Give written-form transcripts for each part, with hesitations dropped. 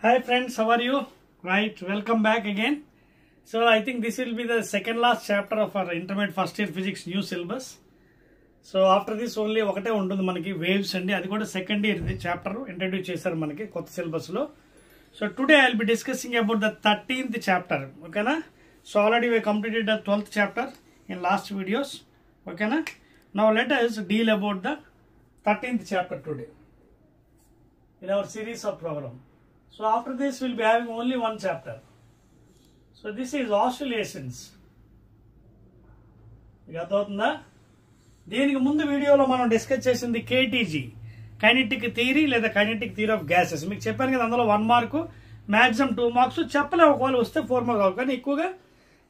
Hi friends, how are you? Right, welcome back again. So I think this will be the second last chapter of our intermediate first year physics new syllabus. So after this only ఒకటే ఉంటుంది మనకి waves అండి, అది కూడా second year chapter introduce చేశారు మనకి కొత్త syllabus లో. So today I will be discussing about the 13th chapter. ఓకేనా? So already we completed the 12th chapter in last videos. ఓకేనా? Now let us deal about the 13th chapter today in our series of program. So after this we will be having only one chapter. So this is oscillations. మీకు అర్థమవుతుందా? దీనికి ముందు వీడియోలో మనం discuss చేసింది కేటీజీ, kinetic theory లేదా kinetic theory of gases. మీకు చెప్పాను కదా, అందులో 1 మార్కు, మ్యాక్సిమం 2 మార్క్స్. చెప్పలేము, ఒకవేళ వస్తే 4 మార్క్స్ అవ్వాలి, కానీ ఎక్కువగా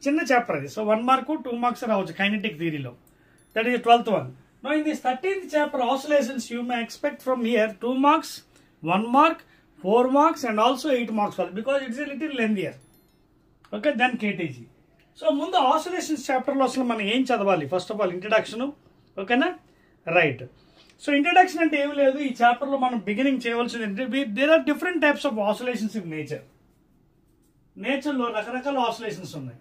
చిన్న చాప్టర్ అది. సో 1 మార్కు 2 మార్క్స్ రావచ్చు కైనెటిక్ థియరీలో. That is 12th one. Now in this 13th chapter oscillations you may expect from here 2 marks, 1 mark, 4 marks and also 8 marks because it is a little lengthier. Okay, then KTG. So ముందు oscillations chapter లో అసలు మనం ఏం చదవాలి? First of all introduction. ఓకేనా? Right. So introduction అంటే ఏం లేదు, ఈ చాప్టర్ లో మనం బిగినింగ్ చేయవలసింది ఏంటంటే there are different types of oscillations in nature. Nature లో రకరకాల ఆసిలేషన్స్ ఉన్నాయి.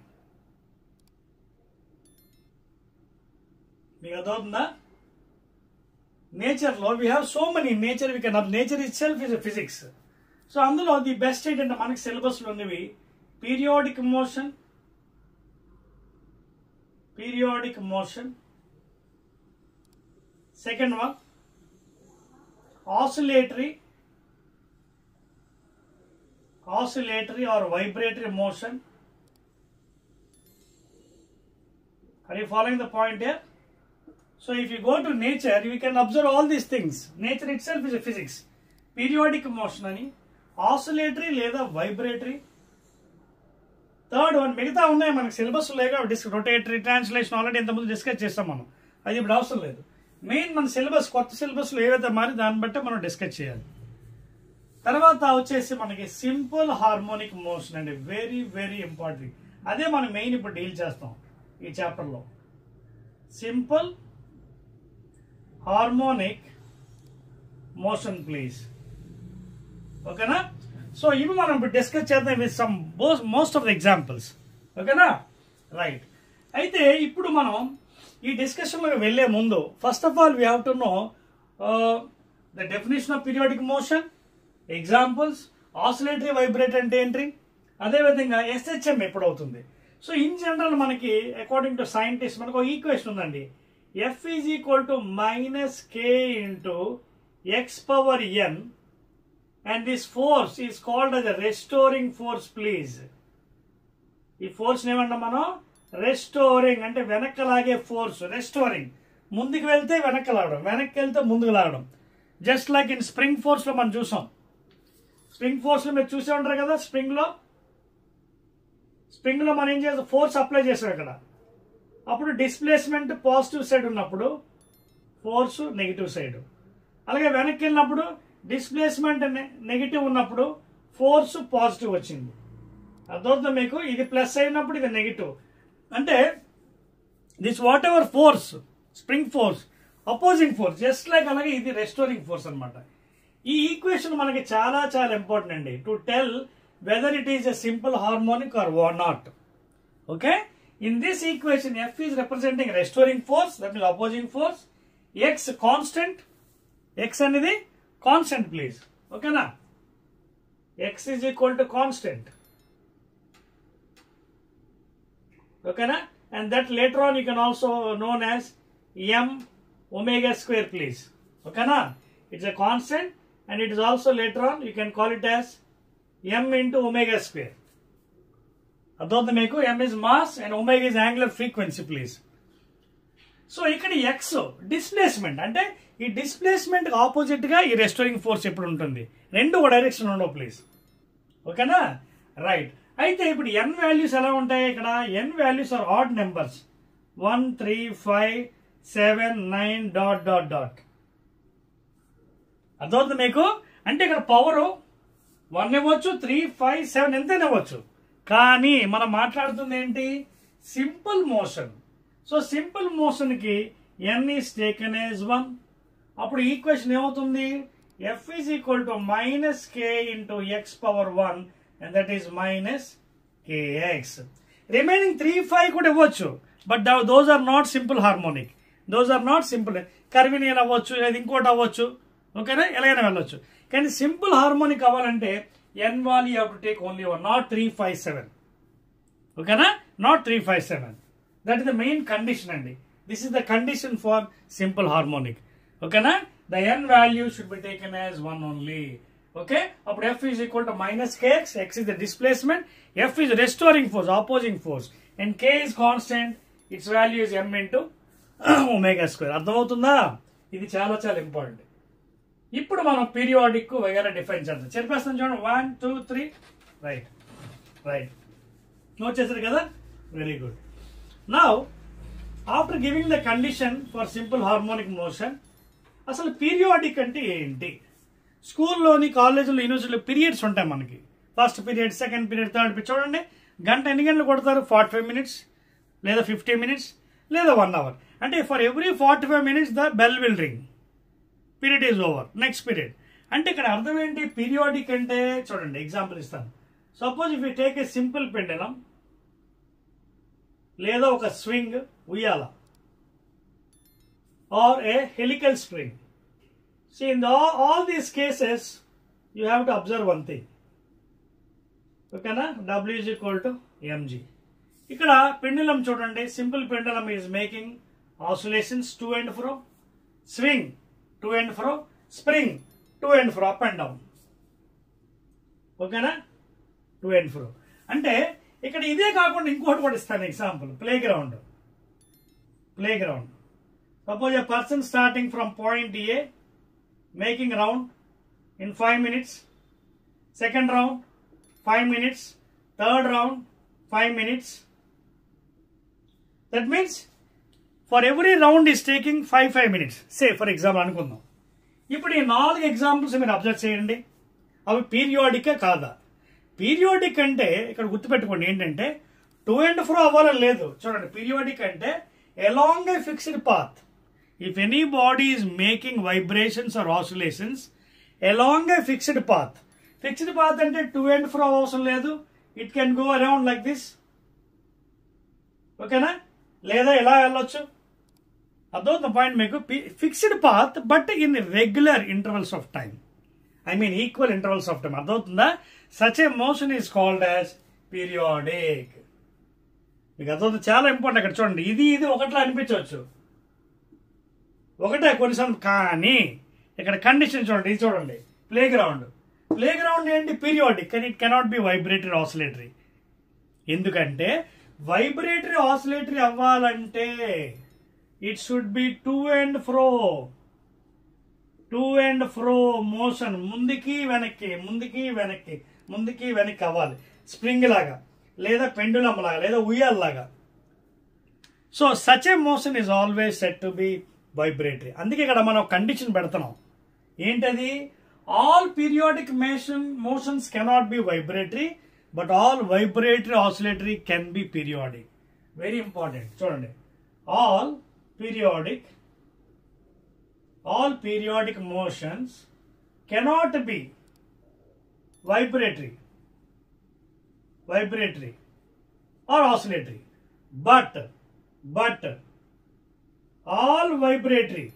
మీకు అర్థమవుతుందా? నేచర్ లో we have so many. Nature we can nature itself is physics. So అందులో ది బెస్ట్ ఏంటంటే మనకి సిలబస్ లో ఉన్నవి periodic motion, second one oscillatory or vibratory motion. Are you following the point here? So if you go to nature, you can observe all these things. Nature itself is a physics. Periodic motion ani, oscillatory లేదా vibratory. Third one మిగతా ఉన్నాయి మనకి syllabus లేక rotatory, translation already ఇంతకుముందు discuss చేస్తాం మనం, అది ఇప్పుడు అవసరం లేదు. మెయిన్ మన సిలబస్, కొత్త సిలబస్ లో ఏవైతే మారి దాన్ని బట్టి మనం డిస్కస్ చేయాలి. తర్వాత వచ్చేసి మనకి సింపుల్ హార్మోనిక్ మోషన్ అండి, వెరీ వెరీ ఇంపార్టెంట్. అదే మనం మెయిన్ ఇప్పుడు డీల్ చేస్తాం ఈ చాప్టర్ లో. Simple harmonic motion please. ఓకేనా? సో ఇవి మనం ఇప్పుడు డిస్కస్ చేద్దాం with some most of the examples. ఓకేనా? రైట్. అయితే ఇప్పుడు మనం ఈ డిస్కషన్ లో వెళ్లే ముందు first of all we have to know the definition of periodic motion, examples, oscillatory, vibrator అంటే ఏంటి, అదేవిధంగా ఎస్హెచ్ఎం ఎప్పుడు అవుతుంది. సో ఇన్ జనరల్ మనకి అకార్డింగ్ టు సైంటిస్ట్ మనకు ఒక ఈక్వేషన్ ఉందండి, F is equal to minus k into x power n and this force is called as a restoring force please. ఈ ఫోర్స్ ఏమన్నా మనం రెస్టోరింగ్ అంటే వెనక్కి లాగే ఫోర్స్. రెస్టోరింగ్ ముందుకు వెళ్తే వెనక్కి లాగడం, వెనక్కి వెళ్తే ముందుకు లాగడం. Just like in spring force లో మనం చూసాం. స్ప్రింగ్ ఫోర్స్ లో మీరు చూసే ఉంటారు కదా, స్ప్రింగ్ లో మనం ఏం చేస్తాం, ఫోర్స్ అప్లై చేస్తాం ఇక్కడ. అప్పుడు డిస్ప్లేస్మెంట్ పాజిటివ్ సైడ్ ఉన్నప్పుడు ఫోర్స్ నెగిటివ్ సైడ్. అలాగే వెనక్కి వెళ్ళినప్పుడు డిస్ప్లేస్మెంట్ నెగిటివ్ ఉన్నప్పుడు ఫోర్స్ పాజిటివ్ వచ్చింది. అర్థమవుతుంది మీకు? ఇది ప్లస్ అయినప్పుడు ఇది నెగిటివ్. అంటే this what ever force, spring force, opposing force, just like అలాగే ఇది రెస్టోరింగ్ ఫోర్స్ అనమాట. ఈ ఈక్వేషన్ మనకి చాలా చాలా ఇంపార్టెంట్ అండి to tell whether it is a simple harmonic or not. Okay? In this equation, F is representing restoring force, that is opposing force. X constant. X అనేది constant please. Okay na? X is equal to constant. Okay na? And that later on you can also known as m omega square please. Okay na? It's a constant and it is also later on you can call it as m into omega square. అర్థమవుతుంది మీకు? m is mass and omega is angular frequency please. So ఇక్కడ x displacement, అంటే ఈ displacement opposite గా ఈ restoring force ఎప్పుడు ఉంటుంది, రెండు ఒక డైరెక్షన్ ఉండవు ప్లీజ్. ఓకేనా? రైట్. అయితే ఇప్పుడు n వాల్యూస్ ఎలా ఉంటాయి? ఇక్కడ n values are odd numbers, 1 3 5 7 9 dot dot dot. అర్థమవుతుంది మీకు? అంటే ఇక్కడ పవర్ 1 ఇవ్వచ్చు, 3 5 7 ఎంతైనా ఇవ్వచ్చు. కానీ మనం మాట్లాడుతుంది ఏంటి? Simple motion. So simple motion కి n is taken as 1. అప్పుడు ఈక్వేషన్ ఏమవుతుంది? f is equal to minus k into x power 1 and that is minus kx. Remaining 3, 5 could have, but those are not simple harmonic. Those are not simple. Curvilinear avvachu, inkoti avvachu. Okay na? Elagana vellochu. Can simple harmonic avalante n value you have to take only one, not 3, 5, 7. Okay na? Not 3, 5, 7. That is the main condition andi. This is the condition for simple harmonic. Okay na? The n value should be taken as 1 only. Okay? Up f is equal to minus kx. X is the displacement. F is restoring force, opposing force. And k is constant. Its value is m into omega square. అర్థమవుతుందా? ఇది చాలా చాలా important. ఇప్పుడు మనం periodic వగైరా define చేద్దాం. చెప్పేస్తాను చూడండి. 1, 2, 3. రైట్. నోట్ చేశారు కదా? Very good. Now after giving the condition for simple harmonic motion, అసలు పీరియాడిక్ అంటే ఏంటి? స్కూల్లోని, కాలేజీలో, యూనివర్సిటీలో పీరియడ్స్ ఉంటాయి మనకి. First period, second period, third period. చూడండి, గంట ఎన్ని గంటలు కొడతారు? 45 minutes లేదా 50 minutes లేదా 1 hour. అంటే for every 45 minutes the bell will ring. Period is over. Next period. అంటే ఇక్కడ అర్థం ఏంటి? పీరియాడిక్ అంటే చూడండి, ఎగ్జాంపుల్ ఇస్తాను. Suppose if you take a simple pendulum లేదా ఒక స్వింగ్, ఉయ్యాల, or a helical spring. See, in all these cases, you have to observe one thing. Okay na? W is equal to mg. ఇక్కడ pendulum చూడండి, simple pendulum is making oscillations to and fro, swing to and fro, spring to and fro, up and down. ఓకేనా? to and fro. అంటే ఇక్కడ ఇదే కాకుండా ఇంకోటి కూడా ఇస్తాను example. Play ground. Suppose a person starting from point A making round in 5 minutes, second round 5 minutes, third round 5 minutes. That means for every round is taking 5 minutes. Say for example అనుకుందాం. ఇప్పుడు ఈ 4 examples మీరు observe చేయండి. అవి periodic కాదా? Periodic అంటే ఇక్కడ గుర్తుపెట్టుకోండి ఏంటంటే టు అండ్ ఫ్రో అవ్వాలని లేదు. చూడండి, పీరియాడిక్ అంటే along a fixed path. If any body is making vibrations or oscillations along a fixed path అంటే to and fro అవసరం లేదు. It can go around like this. ఓకేనా? లేదా ఎలా వెళ్ళొచ్చు? అదొక పాయింట్ మీకు. Fixed path but in regular intervals of time. I mean equal intervals of time. అర్థమవుతుందా? Such a motion is called as periodic. మీకు అర్థమవుతుంది? చాలా ఇంపార్టెంట్. అక్కడ చూడండి, ఇది ఒకట్లా అనిపించవచ్చు, ఒకటే కొన్నిసార్లు. కానీ ఇక్కడ కండిషన్ చూడండి, ఇది చూడండి. ప్లే గ్రౌండ్ ఏంటి? పీరియాడిక్. కానీ it cannot be vibratory oscillatory. ఎందుకంటే వైబ్రేటరీ ఆసిలేటరీ అవ్వాలంటే it should B to and ఫ్రో motion. ముందుకి వెనక్కి అవ్వాలి. స్ప్రింగ్ లాగా లేదా పెండులం లాగా లేదా ఉయ్యాల లాగా. So such a motion is always set to B vibratory. అందుకే ఇక్కడ మనం కండిషన్ పెడుతున్నాం. ఏంటది? All periodic motions cannot be vibratory, but all vibratory oscillatory can B periodic. Very important. చూడండి, all periodic motions cannot be vibratory or oscillatory, but all vibratory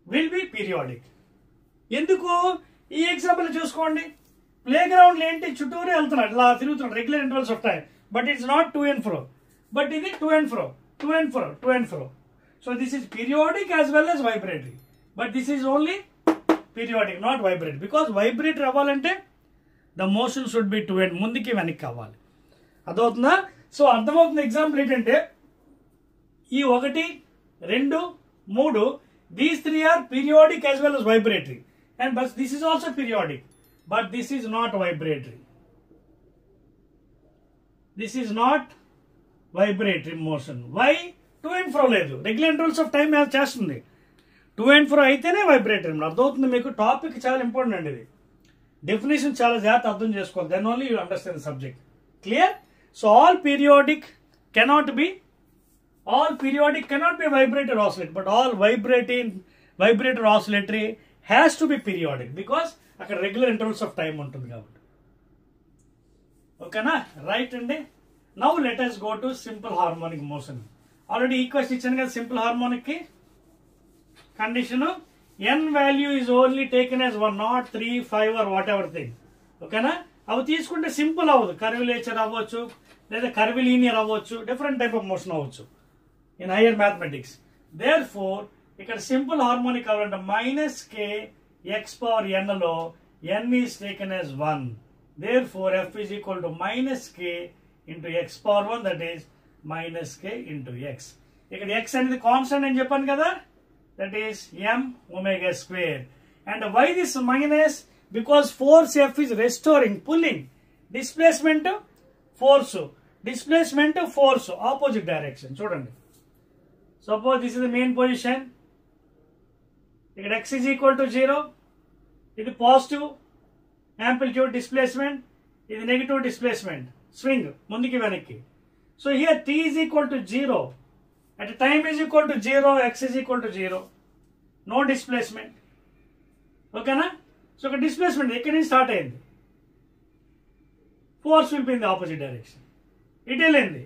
will be periodic. ఎందుకు? ఈ example చూసుకోండి. Play ground ఏంటి? చుట్టూరే వెళ్తున్నాడు, ఇలా తిరుగుతున్నాడు, regular intervals of time. But it's not to and fro, but ఇది to and fro. So this is periodic as well as vibratory, but this is only periodic, not vibratory, because vibratory అవ్వాలంటే the motion should be to and, ముందుకి వెనక్కి అవ్వాలి. అర్థమవుతుందా? So అర్థమవుతుంది. Example ఏంటంటే ఈ 1, 2, 3, these 3 are periodic as well as vibratory, and but this is also periodic, but this is not vibratory. This is not vibratory motion. Why? To and ఫ్రో లేదు, regular intervals of time చేస్తుంది. To and ఫ్రో అయితేనే vibratory. అర్థమవుతుంది మీకు? Topic చాలా important అండి. ఇది definition చాలా జాగ్రత్త అర్థం చేసుకోవాలి. Then only you understand the subject. Clear? So all periodic cannot be All periodic cannot be vibrator oscillator, but all vibrator oscillatory has to be periodic because అక్కడ regular intervals of time ఉంటుంది కాబట్టి. ఓకేనా, right అండి. Now let us go to simple harmonic motion. Already equation ఇచ్చాను కదా simple harmonic కి. Condition n value is only taken as 1, not 3, 5 or whatever thing. ఓకేనా, అవి తీసుకుంటే సింపుల్ అవ్వదు. కర్విలేచర్ అవ్వచ్చు, లేదా కర్విలీనియర్ అవ్వచ్చు, డిఫరెంట్ టైప్ ఆఫ్ మోషన్ అవ్వచ్చు in higher mathematics. Therefore ఇక్కడ సింపుల్ హార్మోనిక్ కావాలంటే -k x⁻n లో n is taken as 1. Therefore f is equal to -k into x⁻1, that is -k into x. ఇక్కడ x అనేది constant అని చెప్పాను కదా, that is m⍵². And why this minus? Because force F is restoring, pulling. Displacement force. Displacement force. Opposite direction. చూడండి. Suppose this is the main position. ఇక్కడ x is equal to 0. ఇది positive amplitude displacement. ఇది negative displacement. Swing. ముందుకి వెనక్కి. So here t is equal to 0. At time is equal to 0. X is equal to 0. No displacement. ఓకేనా? So ఒక displacement ఎక్కడి నుంచి start అయింది, force will be in the opposite direction. ఇటు వెళ్ళింది,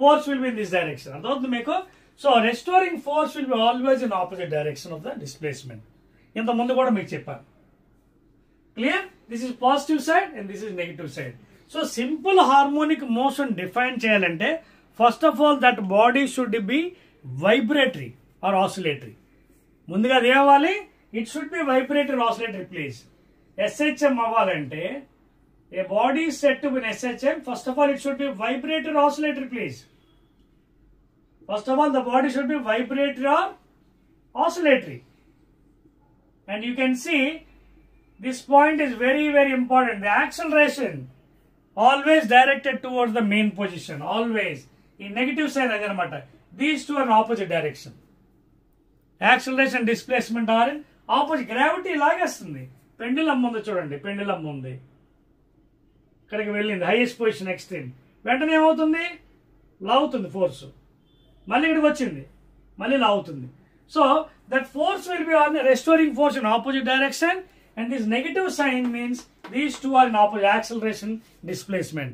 force will be in this direction. అర్థమవుతుంది మీకు? So restoring force will be always in opposite direction of the displacement. ఇంత ముందు కూడా మీకు చెప్పాను. Clear? This is positive side and this is negative side. So simple harmonic motion define చేయాలంటే first of all that body should be vibratory or oscillatory. ముందుగా అది ఏమవ్వాలి? It should be vibratory oscillatory please. SHM అవ్వాలంటే a body set to be SHM, first of all it should be vibratory oscillatory please. First of all the body should be vibratory or oscillatory. And you can see this point is very, very important. The acceleration always directed towards the main position. Always. ఈ negative side అదనమాట. These two are in opposite direction. Acceleration, displacement are in opposite. Gravity లాగేస్తుంది. Pendulum ఉంది చూడండి, pendulum ఉంది, ఇక్కడికి వెళ్ళింది highest position extreme. వెంటనే ఏమవుతుంది? లాగుతుంది ఫోర్స్. మళ్ళీ ఇక్కడికి వచ్చింది, మళ్ళీ లాగుతుంది. So that force will be on restoring force in opposite direction. And this negative sign means these two are in opposite, acceleration, displacement.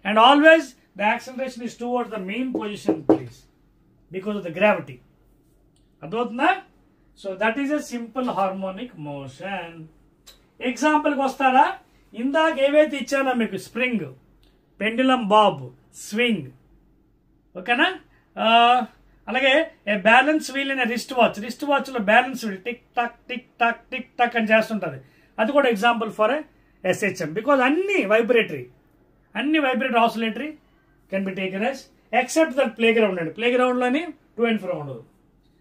And always the acceleration is towards the main position please, because of the gravity. Adotna? So that is a simple harmonic motion. Example ko vastara, indaga evaithe ichana meeku spring, pendulum bob, swing. Okay na? అలాగే a balance wheel in wrist watch. Wrist watch లో balance wheel tick tock tick tock tick tock అని చేస్తుంటది. అది కూడా example for SHM. Because అన్ని vibratory oscillatory can be taken as except that playground అండి. Playground లోని to and fro ఉండదు.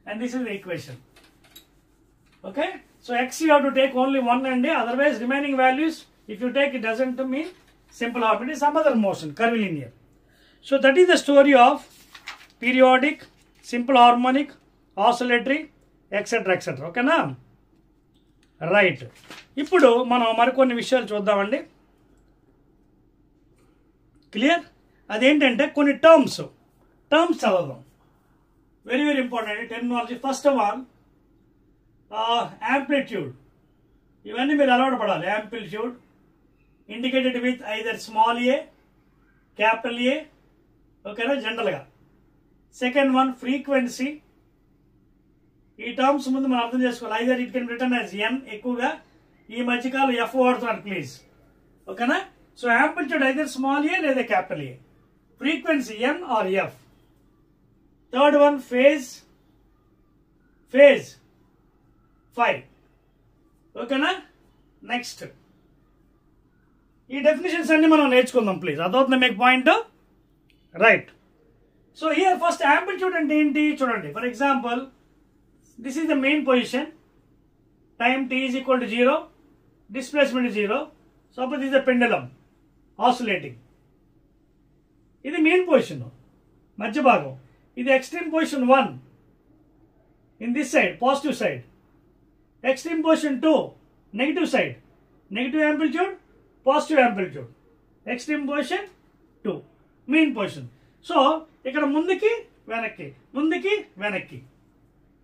And this is the equation. Okay, so x you have to take only one అండి. Otherwise remaining values if you take it doesn't mean simple harmonic, some other motion, curvilinear. So that is the story of periodic, simple harmonic, oscillatory, etcetera etcetera. ఓకేనా, right. ఇప్పుడు మనం మరికొన్ని విషయాలు చూద్దామండి. Clear? అదేంటంటే కొన్ని terms చదవదాం. Very very important terminology. First of all amplitude. ఇవన్నీ మీరు అలవాటు పడాలి. Amplitude indicated with either small A, capital A. ఓకేనా, జనరల్గా. Second one frequency. ఈ టర్మ్స్ ముందు మనం అర్థం చేసుకోవాలి. Either it can return as n, ఎక్కువగా ఈ మధ్యకాలం F వాడుతున్నారు ప్లీజ్. ఓకేనా, so amplitude either small a లేదా capital a. Frequency n or F. Third one phase 5. ఓకేనా, నెక్స్ట్ ఈ డెఫినేషన్స్ అన్ని మనం నేర్చుకుందాం ప్లీజ్. అదవుతుంది మీకు point, right. So here first amplitude అంటే ఏంటి చూడండి. For example this is the main position, time t is equal to 0, displacement is 0. Suppose this is the pendulum oscillating. ఇది మెయిన్ పొజిషన్, మధ్య భాగం. ఇది extreme position 1 in this side, positive side. Extreme position 2 negative side, negative amplitude, positive amplitude. Extreme position 2 main position. So ఇక్కడ ముందుకి వెనక్కి, ముందుకి వెనక్కి.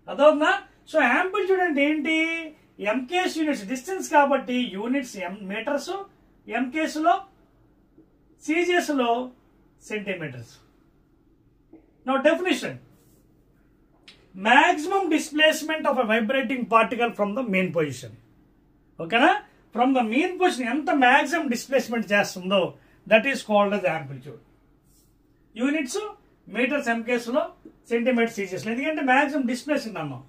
అదవుతుందా? So amplitude అంటే ఏంటి? ఎంకేస్ యూనిట్స్, డిస్టెన్స్ కాబట్టి యూనిట్స్ మీటర్స్, ఎంకేస్ లో, సీజీఎస్ లో centimetres. Now definition. maximum displacement of a vibrating particle from the mean position. ఓకేనా? ఫ్రమ్ ద mean position ఎంత maximum displacement చేస్తుందో that is called as amplitude. Units metres, MKS లో, centimetre, CGS లో. ఎందుకంటే maximum displacement అన్నాం.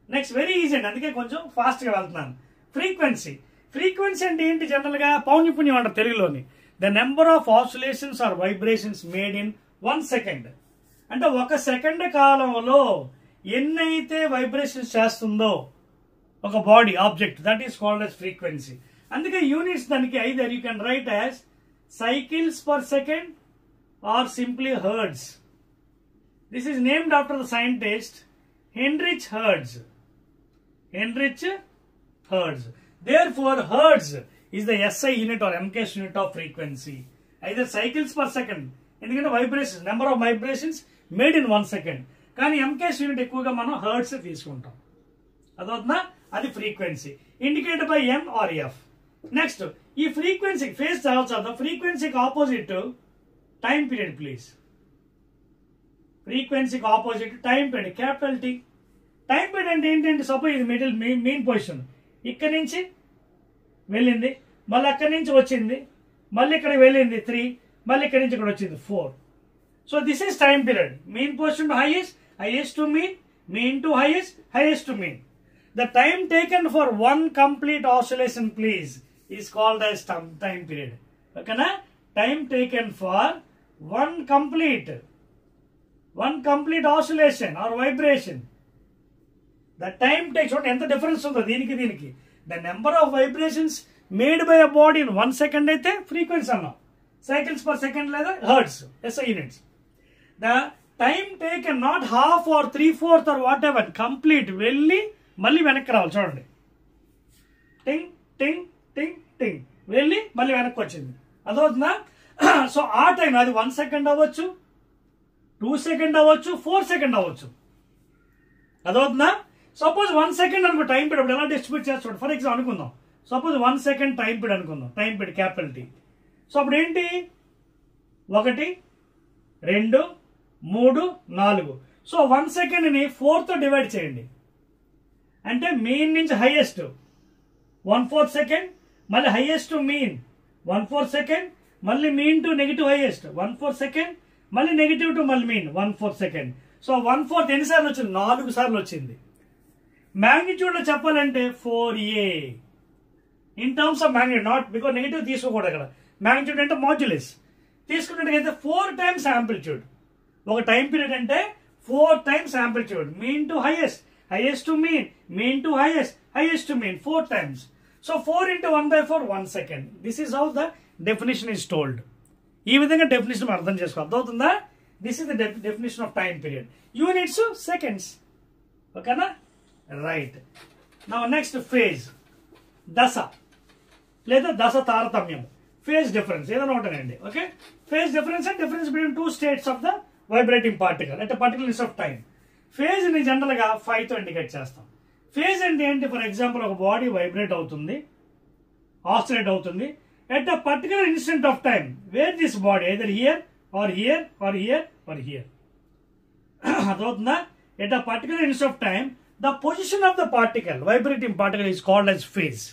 Next very easy అండి, అందుకే కొంచెం ఫాస్ట్ గా వెళ్తున్నాను. ఫ్రీక్వెన్సీ. ఫ్రీక్వెన్సీ అంటే ఏంటి? జనరల్ గా పౌనఃపున్యం అంటారు తెలుగులోని. The number of oscillations or vibrations made in 1 second. అంటే 1 సెకండ్ కాలంలో ఎన్నైతే వైబ్రేషన్స్ చేస్తుందో ఒక body object, that is called as frequency. అందుకే యూనిట్స్ దానికి either you can write as cycles per second or simply hertz. This is named after the scientist Heinrich Hertz. Heinrich Hertz. Therefore hertz is the SI unit or MKS unit of frequency. Either cycles per second, ఎందుకంటే vibrations, number of vibrations made in 1 second. కానీ MKS unit ఎక్కువగా మనం hertz తీసుకుంటాం. అదవుతుందా? అది frequency indicated by N or F. Next ఈ frequency phase చదువుతాం. ఫ్రీక్వెన్సీకి ఆపోజిట్ టైం పీరియడ్ ప్లీజ్. ఫ్రీక్వెన్సీకి opposite time period, capital T. Time period అంటే ఏంటంటే సపోజ్ ఇది మిడిల్ మెయిన్ పొజిషన్, ఇక్కడి నుంచి వెళ్ళింది, మళ్ళీ అక్కడి నుంచి వచ్చింది, మళ్ళీ ఇక్కడ వెళ్ళింది 3, మళ్ళీ ఇక్కడి నుంచి ఇక్కడ వచ్చింది 4. So this is time period. Main position to highest, highest to mean, mean to highest, highest to mean. The time taken for 1 complete oscillation please is called as time period. ఓకేనా? Time taken for 1 complete oscillation or vibration. The time takes, ఎంత difference ఉందో దీనికి దీనికి. The number of vibrations made by a body in 1 second అయితే frequency అన్నాం. Cycles per second లేదా hertz, SI units. The time taken not half or 3/4 or whatever, complete వెళ్ళి మళ్ళీ వెనక్కి రావాలి. చూడండి, టింగ్ టింగ్ టింగ్ టింగ్ వెళ్ళి మళ్ళీ వెనక్కి వచ్చింది. అదవుతుందా? సో ఆ టైం అది 1 సెకండ్ అవ్వచ్చు, 2 సెకండ్ అవ్వచ్చు, 4 సెకండ్ అవ్వచ్చు. అదవుతుందా? సపోజ్ 1 సెకండ్ అనుకో టైం పీరియడ్. ఎలా డిస్ట్రిబ్యూట్ చేస్తాడు? ఫర్ ఎగ్జాంపుల్ అనుకుందాం, సపోజ్ 1 సెకండ్ టైం పీరియడ్ అనుకుందాం. Time period capital tea. So అప్పుడు ఏంటి? 1, 2, 3, 4. సో 1 సెకండ్ ని 4 తో డివైడ్ చేయండి. అంటే మీన్ నుంచి హైయెస్ట్ 1/4 సెకండ్, మళ్ళీ హైయెస్ట్ టు మీన్ 1/4 సెకండ్, మళ్ళీ mean to negative highest 1/4 second, మళ్ళీ నెగిటివ్ టు మళ్ళీ మీన్ 1/4 సెకండ్. సో 1/4 ఎన్నిసార్లు వచ్చింది? 4 సార్లు వచ్చింది. మ్యాగ్నిట్యూడ్ లో చెప్పాలంటే 4a in terms of magnitude, not because negative తీసుకోకూడదు ఇక్కడ. మ్యాగ్నిట్యూడ్ అంటే మాడ్యులస్ తీసుకున్నట్టయితే 4 టైమ్స్ యాంప్లిట్యూడ్. ఒక టైం పీరియడ్ అంటే 4 times amplitude. Mean to highest, highest to mean, mean to highest, highest to mean 4 times. So 4 into 1/4 1 second. This is how the definition is told. ఈ విధంగా definition అర్థం చేసుకో. అర్థమవుతుందా? This is the definition of time period. Units seconds. ఓకేనా? Right. Now next phase, దశ లేదా దశ తారతమ్యం, ఫేజ్ డిఫరెన్స్ ఏదైనా ఉంటాయండి. Okay, phase difference and difference between 2 states of the vibrating particle at particular of time. Phase ని general గా 5 తో ఇండికేట్ చేస్తాం. ఫేజ్ అంటే ఏంటి? ఫర్ ఎగ్జాంపుల్ ఒక బాడీ వైబ్రేట్ అవుతుంది, ఆసిలేట్ అవుతుంది at a particular instant of time where this body either here or here or here or here. At a particular instant of time, the position of the particle, vibrating particle, is called as phase.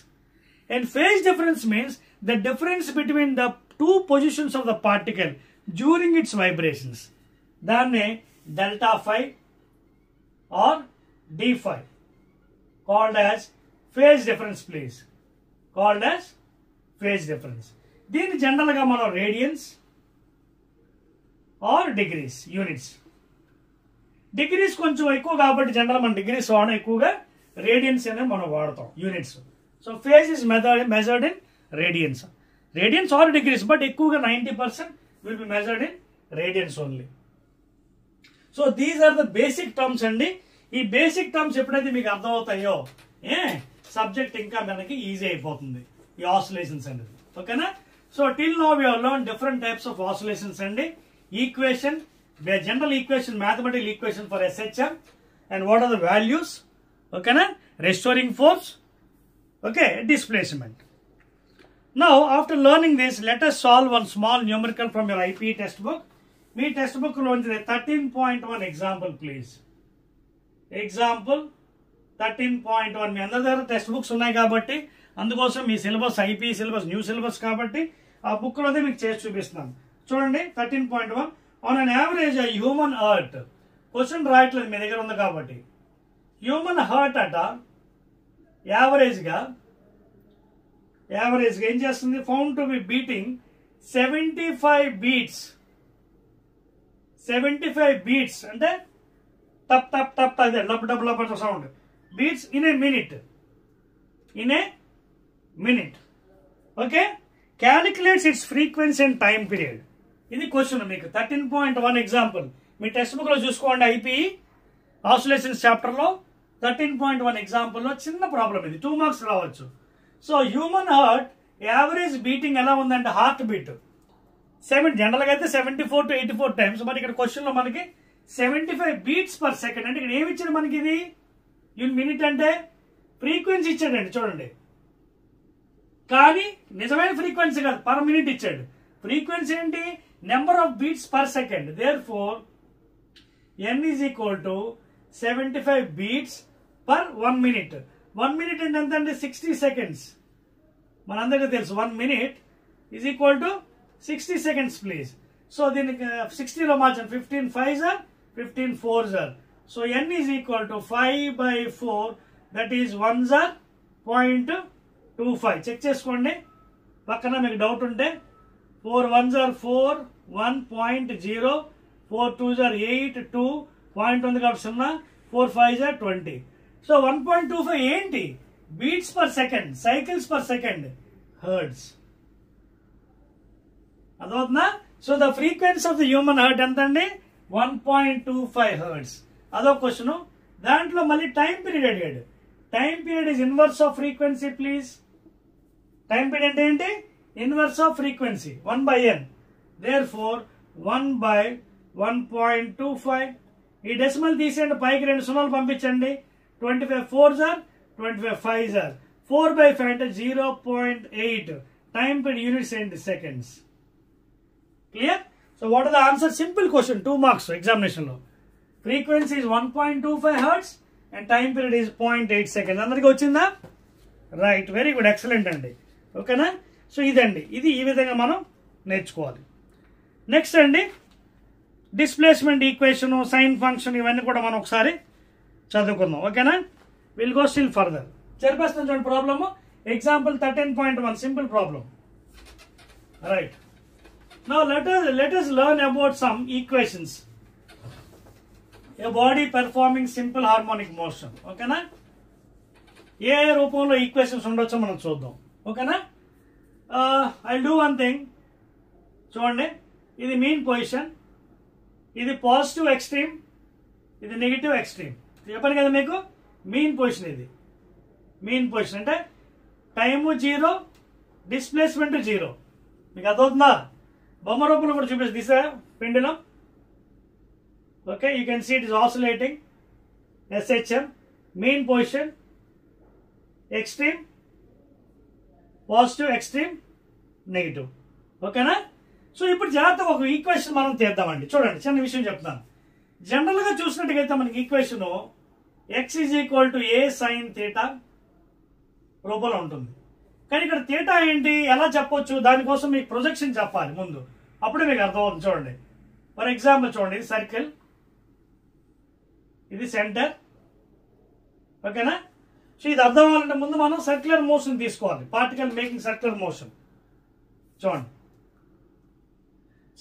And phase difference means the difference between the 2 positions of the particle during its vibrations. Danne delta phi or d phi, called as phase difference please. Called as phase difference. దీన్ని general గా మనం radians or degrees, units. Degrees కొంచెం ఎక్కువ కాబట్టి general మనం degrees వాడడం, ఎక్కువగా radians అనేది మనం వాడతాం, units. So phase is measured in radians, radians or degrees, but ఎక్కువగా 90% will be measured in radians only. So these are the basic terms అండి. ఈ బేసిక్ టర్మ్స్ ఎప్పుడైతే మీకు అర్థమవుతాయో సబ్జెక్ట్ ఇంకా మనకి ఈజీ అయిపోతుంది, ఈ ఆసిలేషన్స్ అనేది. ఓకేనా? So till now we have learn different types of oscillations అండి. Equation, general equation, mathematical equation for SHM, and what are the values, okay na? Restoring force, okay, displacement. Now after learning this, let us solve one small numerical from your IP textbook. Me textbook lo 13.1 example please. Example 13.1 మీ అందరి దగ్గర textbooks ఉన్నాయి కాబట్టి అందుకోసం మీ syllabus IP syllabus new syllabus కాబట్టి ఆ book లోనే మీకు చేసి చూపిస్తున్నాను. చూడండి 13.1 on an average human heart. Question రాయట్లేదు మీ దగ్గర ఉంది కాబట్టి. హ్యూమన్ హార్ట్ అట యావరేజ్గా ఏం చేస్తుంది, found to be beating 75 beats. 75 beats అంటే టప్ టప్ టప్ అదే lub dub lub sound. Beats in a minute. Okay, calculates its frequency and time period. ఇది క్వశ్చన్ మీకు 13.1 ఎగ్జాంపుల్. మీ టెక్స్ట్ బుక్ లో చూసుకోండి ఐపీ ఆసిలేషన్స్ చాప్టర్ లో 13.1 ఎగ్జాంపుల్ లో చిన్న ప్రాబ్లం ఇది, 2 మార్క్స్ రావచ్చు. So human heart average beating ఎలా ఉందంటే హార్ట్ బీట్ జనరల్ గా అయితే 74 to 84 టైమ్స్. మరి ఇక్కడ క్వశ్చన్ లో మనకి 75 బీట్స్ పర్ సెకండ్. అంటే ఇక్కడ ఏమి ఇచ్చాడు మనకి, ఇది ఇన్ మినిట్ అంటే ఫ్రీక్వెన్సీ ఇచ్చాడండి చూడండి, కానీ నిజమైన ఫ్రీక్వెన్సీ కాదు, పర్ మినిట్ ఇచ్చాడు. ఫ్రీక్వెన్సీ ఏంటి, number of beats per second. Therefore n is equal to 75 beats per 1 minute. 1 minute అంటే ఎంత అంటే 60 సెకండ్స్. మనందరికీ తెలుసు 1 minute is equal to 60 seconds please. So దీనికి 60లో మార్చండి, 15 5s are 15 4s are. So n is equal to 5/4, that is 1s are 0.25. Check చేసుకోండి పక్కన మీకు డౌట్ ఉంటే. 4 1s are 4, 1.0, 4 2s are 8, 2 point ఉంది కాబట్టి 0, 4 5s are 20. సో 1.25 ఏంటి, beats per second, cycles per second, hertz. అదవుతుందా? So the frequency of the human heart ఎంత అండి, 1.25 హర్ట్స్. అదో క్వశ్చన్. దాంట్లో మళ్ళీ టైం పీరియడ్ అడిగాడు. Time period is inverse of frequency please. Time period అంటే ఏంటి, inverse of frequency 1/n. Therefore 1/1.25. ఈ డెసిమల్ తీసేయండి, పైకి 2 సున్నాలు పంపించండి. 25 4s are 25 5s are. 4/5 అంటే 0.8. టైం పీరియడ్ యూనిట్స్ ఏంటి, seconds. Clear? So what are the answer, simple question, 2 marks examination లో. Frequency is 1.25 hertz and time period is 0.8 seconds. అందరికి వచ్చిందా? రైట్, వెరీ గుడ్, ఎక్సలెంట్ అండి. ఓకేనా? సో ఇదండి, ఇది ఈ విధంగా మనం నేర్చుకోవాలి. నెక్స్ట్ అండి, డిస్ప్లేస్మెంట్ ఈక్వేషన్, సైన్ ఫంక్షన్, ఇవన్నీ కూడా మనం ఒకసారి చదువుకుందాం. ఓకేనా? Will go still further. జరిపేస్తాం చూడండి problem. Example 13.1 simple problem. Right, now let us learn about some equations. A body performing simple harmonic motion. ఓకేనా? ఏ రూపంలో ఈక్వేషన్స్ ఉండొచ్చో మనం చూద్దాం. ఓకేనా? I'll do one thing. చూడండి, ఇది మీన్ పొజిషన్, ఇది పాజిటివ్ ఎక్స్ట్రీమ్, ఇది నెగిటివ్ ఎక్స్ట్రీమ్. చెప్పాను కదా మీకు, మీన్ పొజిషన్. ఇది మీన్ పొజిషన్ అంటే టైము 0, డిస్ప్లేస్మెంట్ 0. మీకు అర్థమవుతుందా? బొమ్మ రూపంలో కూడా చూపిస్తుంది. This pendulum. Okay, you can see it is oscillating. SHM, mean position, extreme, positive, extreme, negative. ఓకేనా? సో ఇప్పుడు జాగ్రత్తగా ఒక ఈక్వేషన్ మనం తీద్దామండి. చూడండి, చిన్న విషయం చెప్తాను. జనరల్ గా చూసినట్టుగైతే మనకి equation x is equal to a sin θ రూపంలో ఉంటుంది. కానీ ఇక్కడ థీటా ఏంటి, ఎలా చెప్పొచ్చు, దానికోసం మీకు ప్రొజెక్షన్ చెప్పాలి ముందు, అప్పుడే మీకు అర్థమవుతుంది. చూడండి, ఫర్ ఎగ్జాంపుల్ చూడండి, ఇది సర్కిల్, ఇది సెంటర్. ఓకేనా? సో ఇది అర్థం అవ్వాలంటే ముందు మనం సర్క్యులర్ మోషన్ తీసుకోవాలి. Particle making circular motion. చూడండి,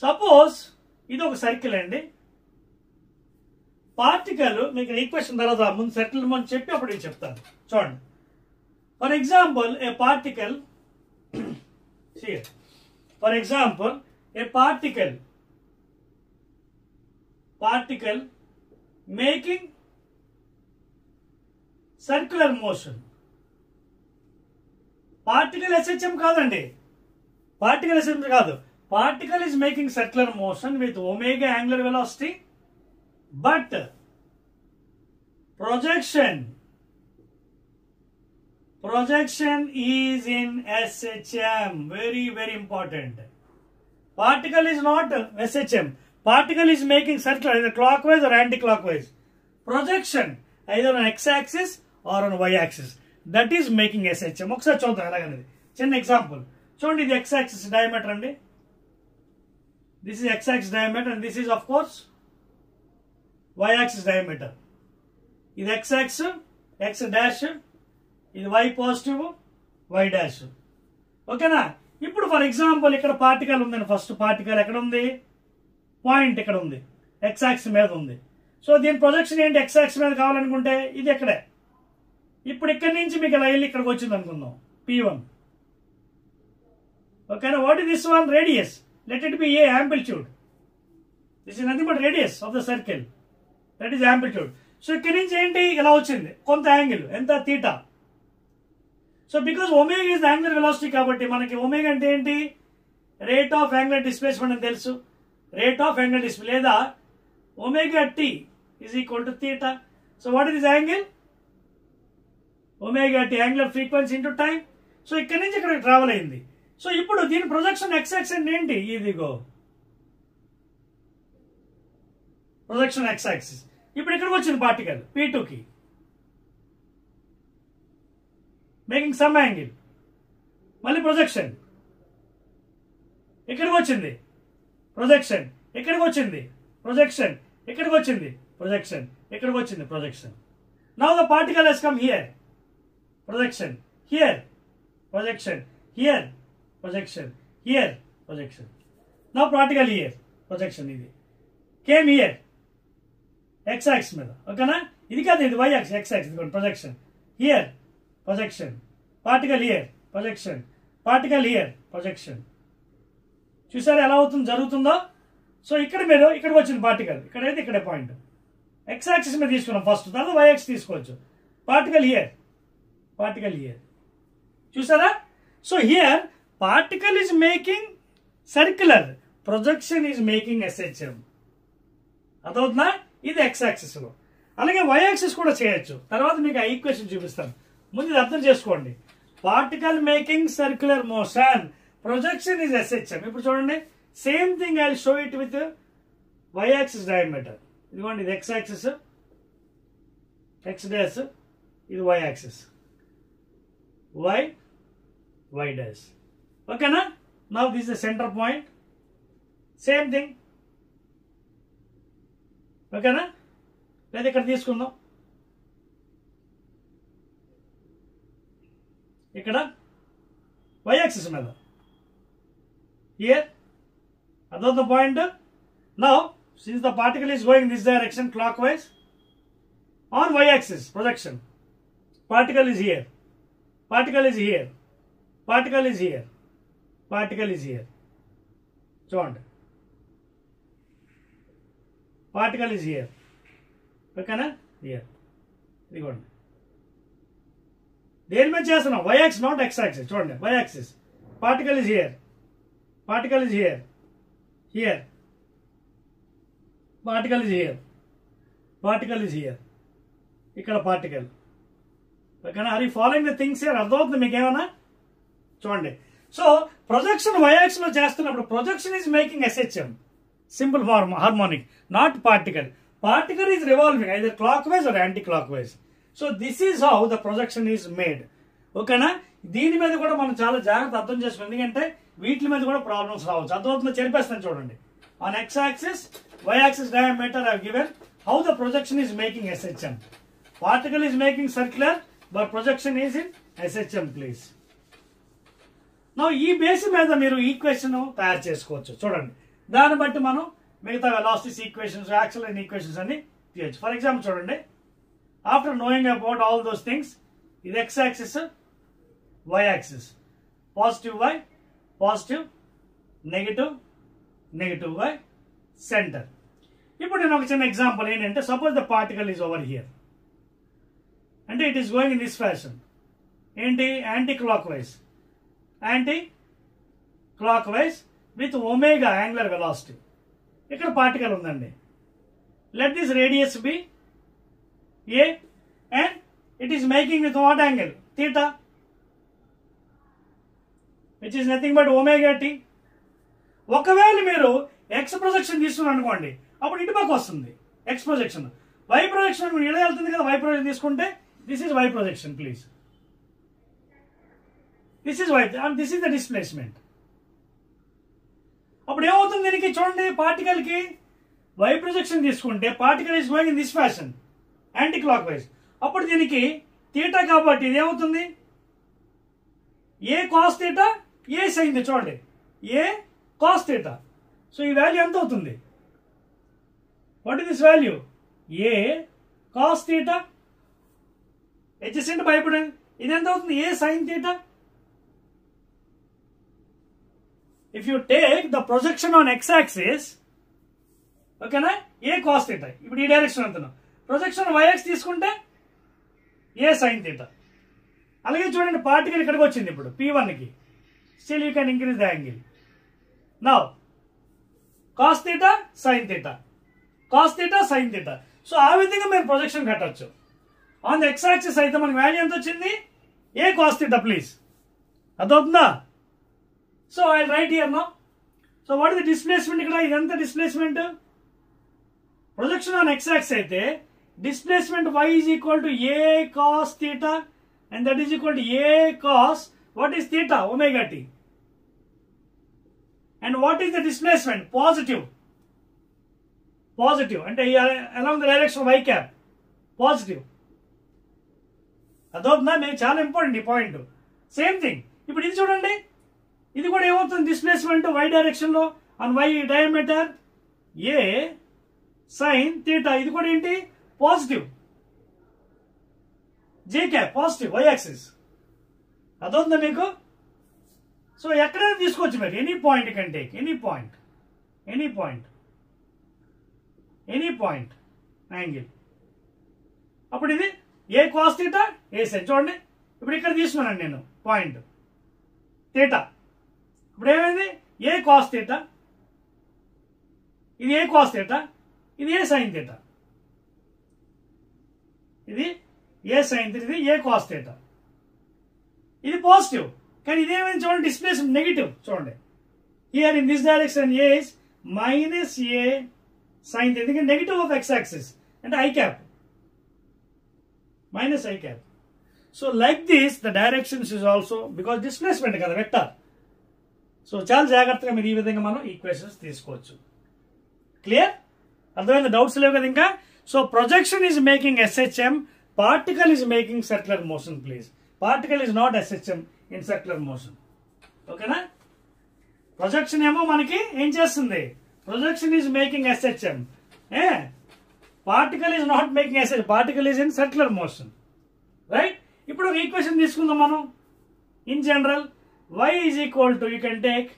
సపోజ్ ఇది ఒక సర్కిల్ అండి. పార్టికల్, మీకు ఈక్వేషన్ తర్వాత ముందు సర్కిల్ మనం చెప్పి అప్పుడు ఇది చెప్తాను. చూడండి, for example A particle, for example A particle making circular motion. Particle SHM కాదండి, పార్టికల్ SHM కాదు, particle is making circular motion with omega angular velocity, but projection is in SHM. Very, very important. Particle is not SHM. Particle is making circular either clockwise or anti-clockwise. Projection either on x-axis or on y-axis. That is making SHM. ఒకసారి చూద్దాం ఎలాగనేది. చిన్న example చూడండి, ఇది x-axis diameter అండి. This is x-axis diameter and this is of course y-axis diameter. ఇది x-axis, x dash, ఇది y positive, y dash. ఓకేనా? ఇప్పుడు ఫర్ ఎగ్జాంపుల్ ఇక్కడ పార్టికల్ ఉందండి. ఫస్ట్ పార్టికల్ ఎక్కడ ఉంది? పాయింట్ ఇక్కడ ఉంది, x యాక్సిస్ మీద ఉంది. సో దీని ప్రొజెక్షన్ ఏంటి? x యాక్సిస్ మీద కావాలనుకుంటే ఇది ఎక్కడే. ఇప్పుడు ఇక్కడి నుంచి మీకు ఇలా వెళ్ళి ఇక్కడికి వచ్చింది అనుకుందాం, P1. ఓకేనా? What is this one? Radius. Let it be A amplitude. This is nothing but radius of the circle. That is amplitude. So ఇక్కడి నుంచి ఏంటి? ఇలా వచ్చింది కొంత యాంగిల్, ఎంత? Theta. So because omega is the angular velocity కాబట్టి మనకి omega అంటే ఏంటి? రేట్ ఆఫ్ యాంగులర్ డిస్ప్లేస్మెంట్ అని తెలుసు. రేట్ ఆఫ్ యాంగులర్ డిస్ప్లే లేదా omega t is equal to theta. So what is this angle? Omega t angular frequency into time. So ఇక్కడి నుంచి ఇక్కడ ట్రావెల్ అయింది. సో ఇప్పుడు దీని ప్రొజెక్షన్ x యాక్సిస్ ఏంటి? ఇదిగో ప్రొజెక్షన్ x యాక్సిస్. ఇప్పుడు ఇక్కడికి వచ్చింది పార్టికల్ P2కి, మేకింగ్ సమ్ యాంగిల్. మళ్ళీ ప్రొజెక్షన్ ఇక్కడికి వచ్చింది, ప్రొజెక్షన్ ఇక్కడికి వచ్చింది, ప్రొజెక్షన్ ఇక్కడికి వచ్చింది, ప్రొజెక్షన్ ఇక్కడికి వచ్చింది, projection. Now the particle has come here, projection here, projection here, projection here, projection. Now particle here, projection ఇది కేమ్ హియర్ x యాక్సిస్ మీద. ఓకేనా? ఇది కాదు, ఇది y axis, x axis. Projection here, projection, particle here, projection, particle here, projection. చూసారా ఎలా అవుతుంది జరుగుతుందో? సో ఇక్కడ మీరు ఇక్కడికి వచ్చింది పార్టికల్, ఇక్కడైతే ఇక్కడే పాయింట్. x యాక్సిస్ మీద తీసుకున్నాం ఫస్ట్, తర్వాత y యాక్సిస్ తీసుకోవచ్చు. Particle here, particle here. చూసారా? So here particle is making circular, projection is making SHM. అదవుతుందా? ఇది x యాక్సిస్ లో. అలాగే y యాక్సిస్ కూడా చేయొచ్చు. తర్వాత మీకు ఆ ఈక్వేషన్ చూపిస్తాను. ముందు ఇది అర్థం చేసుకోండి. Particle making circular motion, projection is SHM. ఇప్పుడు చూడండి, same thing I will show it with y axis diameter. ఇదిగోండి, ఇది x యాక్సిస్, x డాష్, ఇది y యాక్సిస్, y డాష్. ఓకేనా? Now this is the centre point. Same thing. ఓకేనా? లేదా ఇక్కడ తీసుకుందాం, ఇక్కడ y యాక్సిస్ మీద హియర్. అదొక the point. Now since the particle is going this direction clock wise on y axis, projection. Particle is here, particle is here, particle is here, particle is here. చూడండి, particle is here. ఓకేనా? Here. ఇదిగోండి, దేని మీద చేస్తున్నాం? y axis, not x axis. చూడండి, y axis. Particle is here, particle is here, here, particle is here, particle is here. ఇక్కడ particle. ఓకేనా? Are you following the things here? అర్థమవుతుంది మీకు ఏమన్నా? చూడండి. సో ప్రొజెక్షన్ y యాక్సిస్ లో చేస్తున్నప్పుడు projection is making SHM, simple form, harmonic, not particle. Particle is revolving either clockwise or anticlockwise. So this is how the projection is made. ఓకేనా? దీని మీద కూడా మనం చాలా జాగ్రత్త అర్థం చేసుకోవాలి, ఎందుకంటే వీటి మీద కూడా ప్రాబ్లమ్స్ రావచ్చు. అర్థమవుతుందో? చెరిపేస్తాను చూడండి. On x axis, y axis diameter I have given how the projection is making SHM. Particle is making circular but projection is in SHM please. నా ఈ బేస్ మీద మీరు ఈక్వేషన్ తయారు చేసుకోవచ్చు. చూడండి, దాన్ని బట్టి మనం మిగతా వెలాసిటీస్ ఈక్వేషన్స్, యాక్సిలరేషన్ ఈక్వేషన్స్ అన్ని తీయచ్చు. ఫర్ ఎగ్జాంపుల్ చూడండి, after knowing about all those things, ఇది x axis, y axis, positive y, positive, negative, negative y, centre. ఇప్పుడు నేను ఒక చిన్న ఎగ్జాంపుల్ ఏంటంటే, suppose the particle is over here, అంటే it is going in this fashion. ఏంటి? Anticlockwise, anticlockwise with omega angular velocity. ఇక్కడ particle ఉందండి. Let this radius be a and it is making with what angle? Theta, which is nothing but omega t. ఒకవేళ మీరు x projection తీసుకున్నారు అనుకోండి, అప్పుడు ఇటు పక్క వస్తుంది x ప్రొజెక్షన్. y ప్రొజెక్షన్ మీరు ఇలా వెళ్తుంది కదా, y ప్రొజెక్షన్ తీసుకుంటే this is y projection please. This is y and this is the displacement. అప్పుడు ఏమవుతుంది దీనికి చూడండి, పార్టికల్ కి y ప్రొజెక్షన్ తీసుకుంటే particle is going in this fashion anticlockwise. అప్పుడు దీనికి థీటా కాబట్టి ఇది ఏమవుతుంది, a cos theta a sine theta. చూడండి ఏ కాస్ థీటా. సో ఈ వాల్యూ ఎంత అవుతుంది, what is this value, a cos theta adjacent by ఇది ఎంత అవుతుంది, a sine theta. If you take the projection on x-axis, ఓకేనా, ఏ కాస్ థీటా. ఇప్పుడు ఈ డైరెక్షన్ అంటున్నాం. ప్రొజెక్షన్ y-axis తీసుకుంటే ఏ సైన్ థీటా. అలాగే చూడండి పార్టికల్ ఇక్కడికి వచ్చింది ఇప్పుడు P1కి. Still you can increase the angle. Now cos theta sine theta, cos theta sine theta. So ఆ విధంగా మీరు ప్రొజెక్షన్ కట్టచ్చు. ఆన్ ద x-axis అయితే మనకి వాల్యూ ఎంత వచ్చింది, ఏ కాస్ థీటా ప్లీజ్. అదవుతుందా? So I write here now. So what is the displacement, ఇక్కడ ఇదంతా డిస్ప్లేస్మెంట్. ప్రొజెక్షన్ ఆన్ x-axis అయితే displacement y is equal to a cos theta and that is equal to a cos what is theta, omega t. And what is the displacement, positive, positive అంటే along the direction of y cap, positive. అదవుతుందా? మీకు చాలా important ఈ point. Same thing ఇప్పుడు ఇది చూడండి, ఇది కూడా ఏమవుతుంది, డిస్ప్లేస్మెంట్ y డైరెక్షన్ లో on y diameter A sine theta. ఇది కూడా ఏంటి, పాజిటివ్, జే క్యాప్ పాజిటివ్ y యాక్సిస్. అదవుతుందా మీకు? సో ఎక్కడైనా తీసుకోవచ్చు మీరు, any point can take any point, any point, any point angle. అప్పుడు ఇది ఏ కాస్ థీటా ఏ సైన్. చూడండి ఇప్పుడు ఇక్కడ తీసుకున్నాను నేను పాయింట్ థీటా. ఇప్పుడు ఏమైంది, ఏ కాస్ థీటా, ఇది ఏ కాస్ థీటా, ఇది ఏ సైన్ థీటా, ఇది ఏ సైన్ థీటా, ఇది ఏ కాస్ థీటా. ఇది పాజిటివ్, కానీ ఇదేమైంది చూడండి, డిస్ప్లేస్మెంట్ నెగిటివ్. చూడండి here in this direction A is minus A sine theta, ఎందుకంటే నెగిటివ్ ఆఫ్ x యాక్సిస్ అంటే I cap, minus I cap. So like this the directions is also because displacement కదా vector. So చాలా జాగ్రత్తగా మీరు ఈ విధంగా మనం ఈక్వేషన్స్ తీసుకోవచ్చు. క్లియర్? అర్థమైంది? డౌట్స్ లేవు కదా ఇంకా? So projection is making SHM, particle is making circular motion please. Particle is not SHM in circular motion. ఓకేనా? ప్రొజెక్షన్ ఏమో మనకి ఏం చేస్తుంది, projection is making SHM, particle is not making SHM, particle is in circular motion. Right? ఇప్పుడు ఒక equation తీసుకుందాం మనం. In general y is equal to, you can take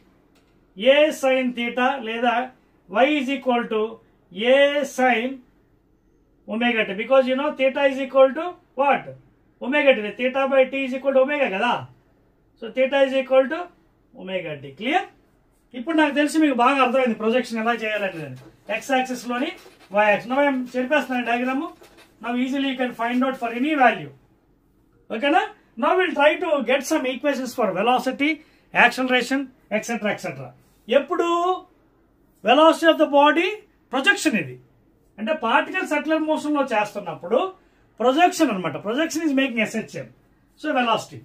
a sin theta లేదా y is equal to a sin omega t, because you know theta is equal to what, omega t. Theta by t is equal to omega కదా. So theta is equal to omega t. Clear? ఇప్పుడు నాకు తెలిసి మీకు బాగా అర్థమైంది projection ఎలా చేయాలని. x axis లోని y యాక్సిస్. నో ఐఎమ్ చెప్పేస్తున్నాను diagram. Now easily you can find out for any value. ఓకేనా? Now we'll try to get some equations for velocity, acceleration, etc. etc. ఎప్పుడు velocity of the body projection, ఇది అంటే particle circular motion లో చేస్తున్నప్పుడు projection అనమాట. Projection is making SHM. So velocity.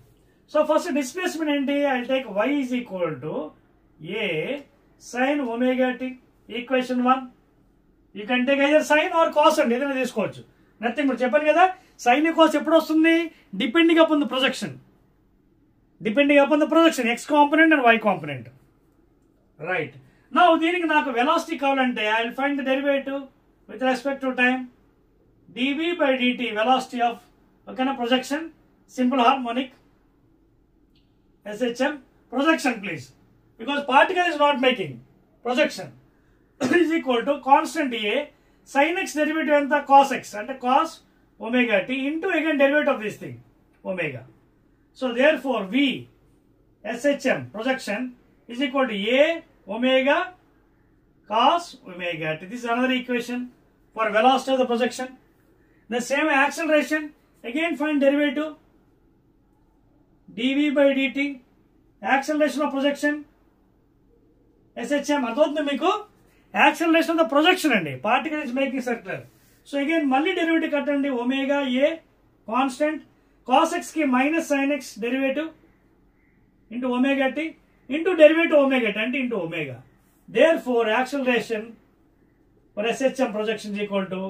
So first displacement ఏంటి, I take y is equal to A sine omega t. Equation 1 you can take either sine or cos అండి, ఏదైనా తీసుకోవచ్చు. Nothing. ఇప్పుడు చెప్పాను కదా, సైన్ కాస్ ఎప్పుడు వస్తుంది, depending upon the projection, depending upon the projection, x component and y component. Right? Now దీనికి నాకు వెలాసిటీ కావాలంటే I will find the derivative with respect to time. dv by dt velocity ఆఫ్, ఓకేనా, projection, simple harmonic SHM. Projection please, because particle is not making projection, is equal to constant a sin x derivative ఎంత, cos x అంటే cos omega t into again derivative of this thing omega. So therefore v SHM projection is equal to a omega cos omega t. This is another equation for velocity of the projection. The same acceleration, again find derivative dv by dt, acceleration of projection SHM. అర్థమవుతుంది మీకు? Acceleration of the projection అండి, particle is making circular. So again మళ్ళీ derivative కట్టండి, omega a constant, cos x కి minus sine x derivative into omega t into derivative omega t అంటే into omega. There acceleration for SHM projection is equal to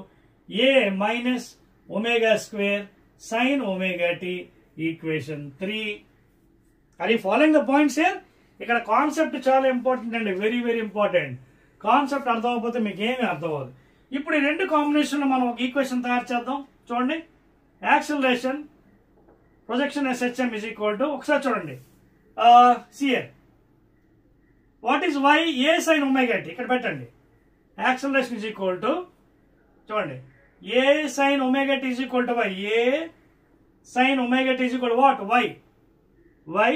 a minus omega square sine omega t, equation 3. Are you following the points here? ఇక్కడ concept చాలా important అండి, very very important. Concept అర్థం అవ్వకపోతే మీకు ఏమీ అర్థం అవ్వదు. ఇప్పుడు ఈ రెండు కాంబినేషన్ మనం ఒక ఈక్వేషన్ తయారు చేద్దాం. చూడండి, acceleration projection SHM is equal to, ఒకసారి చూడండి, సియర్ what is y a sine omega t ఇక్కడ పెట్టండి. యాక్సిలరేషన్ ఇజ్ ఈక్వల్ టు, చూడండి, a sine omega t is equal to y, a sine omega t is equal to what, y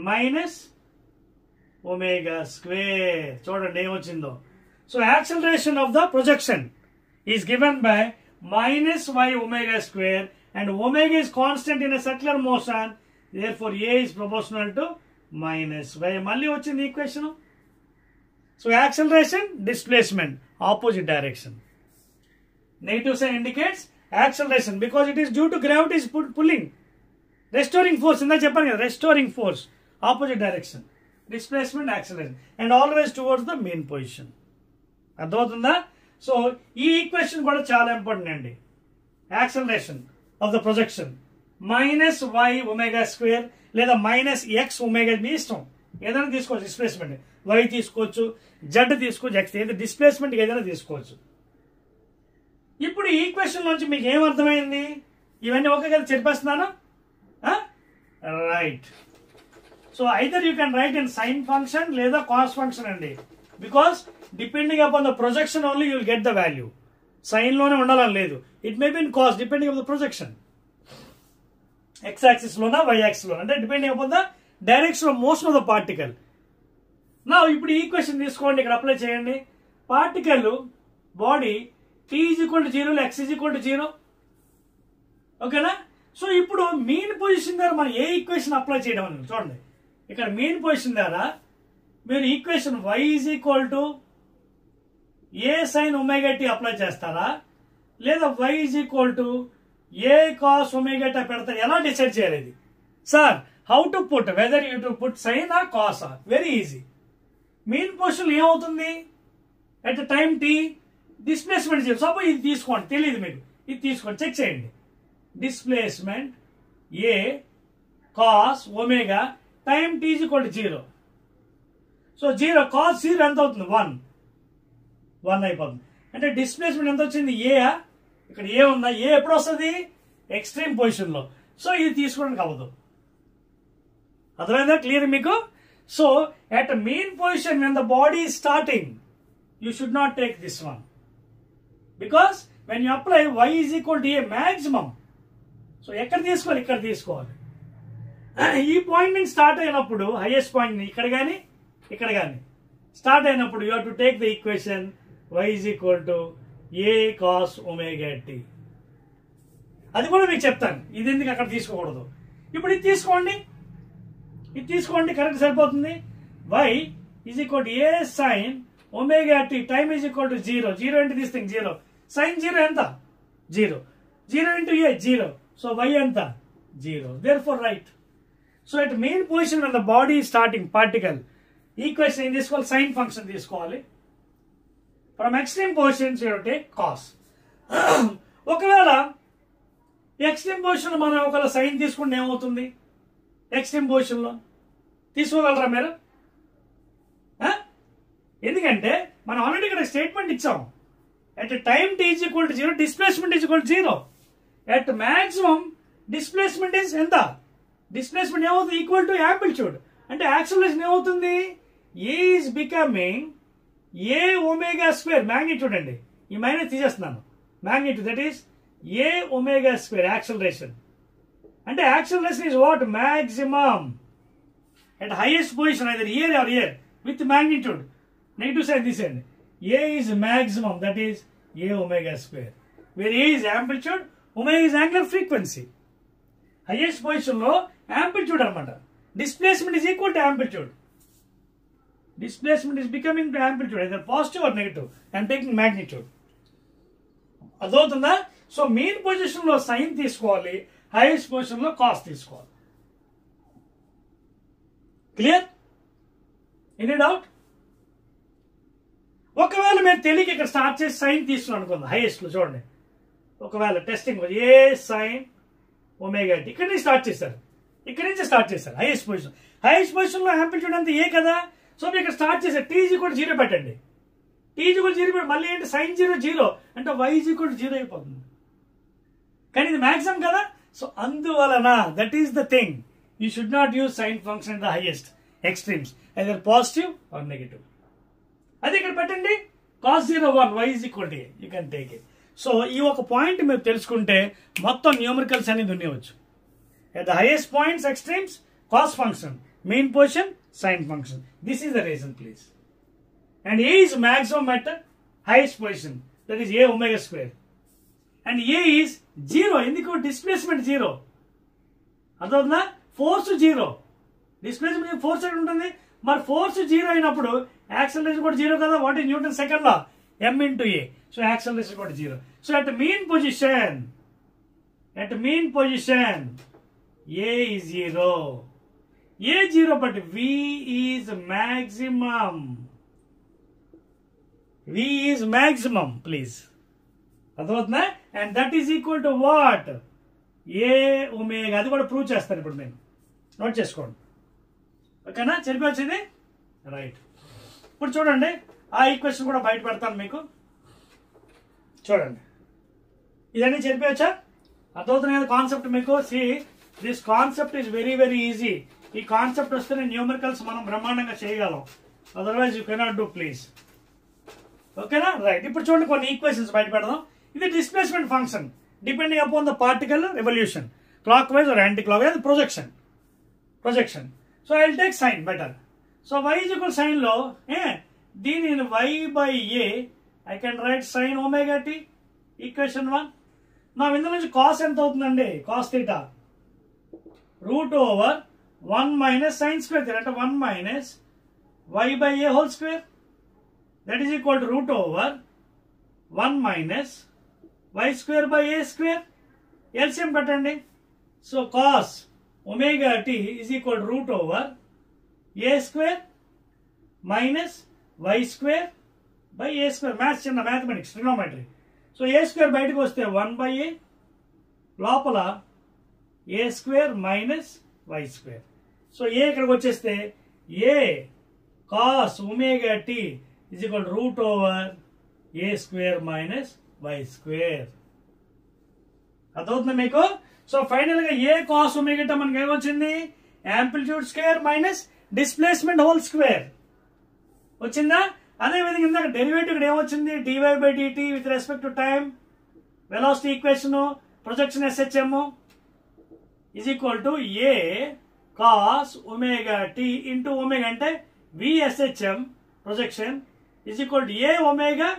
minus omega square. చూడండి ఏమొచ్చిందో. So acceleration of the projection is given by minus y omega square and omega is constant in a circular motion, therefore a is proportional to minus y. మళ్ళీ వచ్చింది equation. So acceleration, displacement, opposite direction. Negative sign indicates acceleration because it is due to gravity is pulling. Restoring force ఇందా చెప్పాను కదా, restoring force, opposite direction. Displacement, acceleration, and always towards the main position. అర్థమవుతుందా? So ఈ equation కూడా చాలా important అండి. Acceleration of the projection minus y omega square లేదా minus x omega, మీ ఇష్టం ఏదైనా తీసుకోవచ్చు. డిస్ప్లేస్మెంట్ వై తీసుకోవచ్చు, జెడ్ తీసుకోవచ్చు, ఎక్స్, ఏదైనా డిస్ప్లేస్మెంట్ ఏదైనా తీసుకోవచ్చు. ఇప్పుడు ఈ ఈక్వేషన్ నుంచి మీకు ఏం అర్థమైంది? ఇవన్నీ ఒకే కదా చెప్పేస్తున్నాను, right? So either you can write in sine function లేదా కాస్ ఫంక్షన్ అండి, because depending upon the projection only you will get the value. Sine లోనే ఉండాలని లేదు, it may be in cos depending upon the projection. X axis లోనా y axis లోనా అంటే depending upon the direction of motion of the particle. నా ఇప్పుడు equation తీసుకోండి, ఇక్కడ అప్లై చేయండి. Particle body t is equal to 0, x is equal to 0, ఓకేనా? So ఇప్పుడు మెయిన్ పొజిషన్ ద్వారా మనం ఏ ఈక్వేషన్ అప్లై చేయడం అని చూడండి. ఇక్కడ మెయిన్ పొజిషన్ ద్వారా మీరు equation y is equal to A sine omega t apply చేస్తారా, లేదా y is equal to a cos omega t పెడతారు? ఎలా డిసైడ్ చేయాలి ఇది? Sir how to put, whether you to put sine ఆ కాస్ ఆ? Very easy. మెయిన్ పొజిషన్ ఏమవుతుంది at time t? Displacement చేయాలి. సపోజ్ ఇది తీసుకోండి, తెలియదు మీకు, ఇది తీసుకోండి, చెక్ చేయండి. Displacement a cos omega time t is equal to 0. So 0 cos 0 ఎంత అవుతుంది? 1 అయిపోతుంది. అంటే డిస్ప్లేస్మెంట్ ఎంత వచ్చింది? ఏ. ఇక్కడ ఏ ఉందా? ఏ ఎప్పుడు వస్తుంది? ఎక్స్ట్రీమ్ పొజిషన్ లో. సో ఇది తీసుకోవడానికి అవ్వదు. అర్థమైందా? క్లియర్ మీకు? So at mean position when the body is starting, you should not take this one, because when you apply y is equal to a maximum, so ఎక్కడ తీసుకోవాలి? ఇక్కడ తీసుకోవాలి. ఈ పాయింట్ నుంచి స్టార్ట్ అయినప్పుడు హైయెస్ట్ పాయింట్ ఇక్కడ కానీ ఇక్కడ కానీ స్టార్ట్ అయినప్పుడు you have to take the equation y is equal to a cos omega t. అది కూడా మీకు చెప్తాను, ఇది ఎందుకు అక్కడ తీసుకోకూడదు. ఇప్పుడు ఇది తీసుకోండి, ఇది తీసుకోండి, కరెక్ట్ సరిపోతుంది. y is equal to a sin omega t, time is equal to 0. 0 into this thing 0, sin 0 ఎంత? 0. 0 into a 0, so y ఎంత? 0. Therefore right. So at main position when the body is starting, particle equation ఏం తీసుకోవాలి? Sine function తీసుకోవాలి. From extreme positions you take cos. ఒకవేళ extreme position లో మనం ఒకవేళ sign తీసుకుంటే ఏమవుతుంది? ఎక్స్ట్రీమ్ పొజిషన్ లో తీసుకోగలరా మీరు? ఎందుకంటే మనం ఆల్రెడీ ఇక్కడ స్టేట్మెంట్ ఇచ్చాం. At time t is equal to 0, displacement is equal to 0. At maximum displacement is ఎంత? డిస్ప్లేస్మెంట్ ఏమవుతుంది? Equal to amplitude. అంటే యాక్సిలరేషన్ ఏమవుతుంది? A is becoming a omega square, magnitude అండి, ఈ మైనస్ తీసేస్తున్నాను, magnitude, that is a omega square acceleration. అంటే acceleration is what? Maximum at highest position, either here or here, with magnitude. Negative sign this end. A is maximum, that is A omega square. Where A is amplitude, omega is angular frequency. Highest position lo amplitude anamata. Displacement is equal to amplitude. Displacement is becoming to amplitude, either positive or negative. I am taking magnitude. అదవుతుందా? So main position లో sine తీసుకోవాలి, highest position లో cos తీసుకోవాలి. Clear? Any doubt? ఒకవేళ మీరు తెలియక ఇక్కడ start చేసి సైన్ తీసుకున్నాను అనుకుందాం, హైయెస్ట్ లో చూడండి. ఒకవేళ టెస్టింగ్ ఏ సైన్ ఒమేగా టీ ఇక్కడ నుంచి స్టార్ట్ చేశారు, ఇక్కడ నుంచి స్టార్ట్ చేశారు హైయెస్ట్ పొజిషన్. హైయెస్ట్ పొజిషన్ లో యాంప్లిట్యూడ్ అంతా ఏ కదా. సో మీరు ఇక్కడ స్టార్ట్ చేశారు, టీ ఈజ్ ఈక్వల్ టు 0 పెట్టండి. టీ ఈజ్ ఈక్వల్ 0 పెట్టి మళ్ళీ ఏంటి సైన్ 0 అంటే వై ఈజ్ ఈక్వల్ టు 0 అయిపోతుంది. కానీ ఇది మ్యాక్సిమం కదా. సో అందువలన that is the thing, you should not use sine function in the highest extremes, either positive or negative. అది ఇక్కడ పెట్టండి, cos 0 1 y is equal to a, you can take it. So ఈ ఒక point మీరు తెలుసుకుంటే మొత్తం numericals అనేది ఉండవచ్చు. At the highest points extremes, cos function, main position, sin function. This is the reason, please. And A is maximum at the highest position, that is A omega square. And A is 0, ఎందుకు displacement 0. అదవుతుందా? Force 0, displacement force ఎక్కడ ఉంటుంది, మరి force 0 అయినప్పుడు acceleration కూడా 0 కదా. What is Newton second law? m into a. So acceleration కూడా 0. So at mean position, a is 0. A 0, but V is maximum. V is maximum, please. అర్థమవుతుందా? And that is equal to what? A omega. అది కూడా prove చేస్తాను ఇప్పుడు, నేను note చేసుకోండి. ఓకేనా? సరిపోయింది, రైట్. ఇప్పుడు చూడండి, ఆ ఈక్వేషన్ కూడా బయట పెడతాను మీకు. చూడండి, ఇదన్నీ చెప్పవచ్చా? అర్థమవుతుంది కదా కాన్సెప్ట్ మీకు. See this concept is very very easy. ఈ కాన్సెప్ట్ వస్తేనే న్యూమరికల్స్ మనం బ్రహ్మాండంగా చేయగలం, otherwise you cannot do, please. ఓకేనా? రైట్. ఇప్పుడు చూడండి, కొన్ని ఈక్వేషన్స్ బయట పెడదాం. ఇది displacement function depending upon the particle revolution, clockwise or anticlockwise, projection. So I will take sine better. So y is equal sine లో దీనిని y by a I can write sin omega t, equation 1. నా ఇందులో నుంచి cos ఎంత అవుతుందండి? Cos theta root over 1 minus sine square theta, అంటే 1 minus y by a whole square, that is equal to root over 1 minus y square by a square. LCM పెట్టండి. So cos omega t is equal to root over a square minus y square by a square. Maths చిన్న mathematics, trigonometry. So a square బయటకు వస్తే 1 by a, లోపల a square minus y square. So a ఇక్కడికి వచ్చేస్తే a cos omega t is equal route over a square minus y square. అర్థమవుతుందా మీకు? So final గా a cos omega t మనకి ఏమొచ్చింది? Amplitude square minus displacement whole square వచ్చిందా? అదే విధంగా ఇందాక డెరివేటివ్ ఇక్కడ ఏమొచ్చింది? dy by dt with respect to time, velocity equation, projection SHM is equal to a cos omega t into omega, అంటే VSHM projection is equal to a omega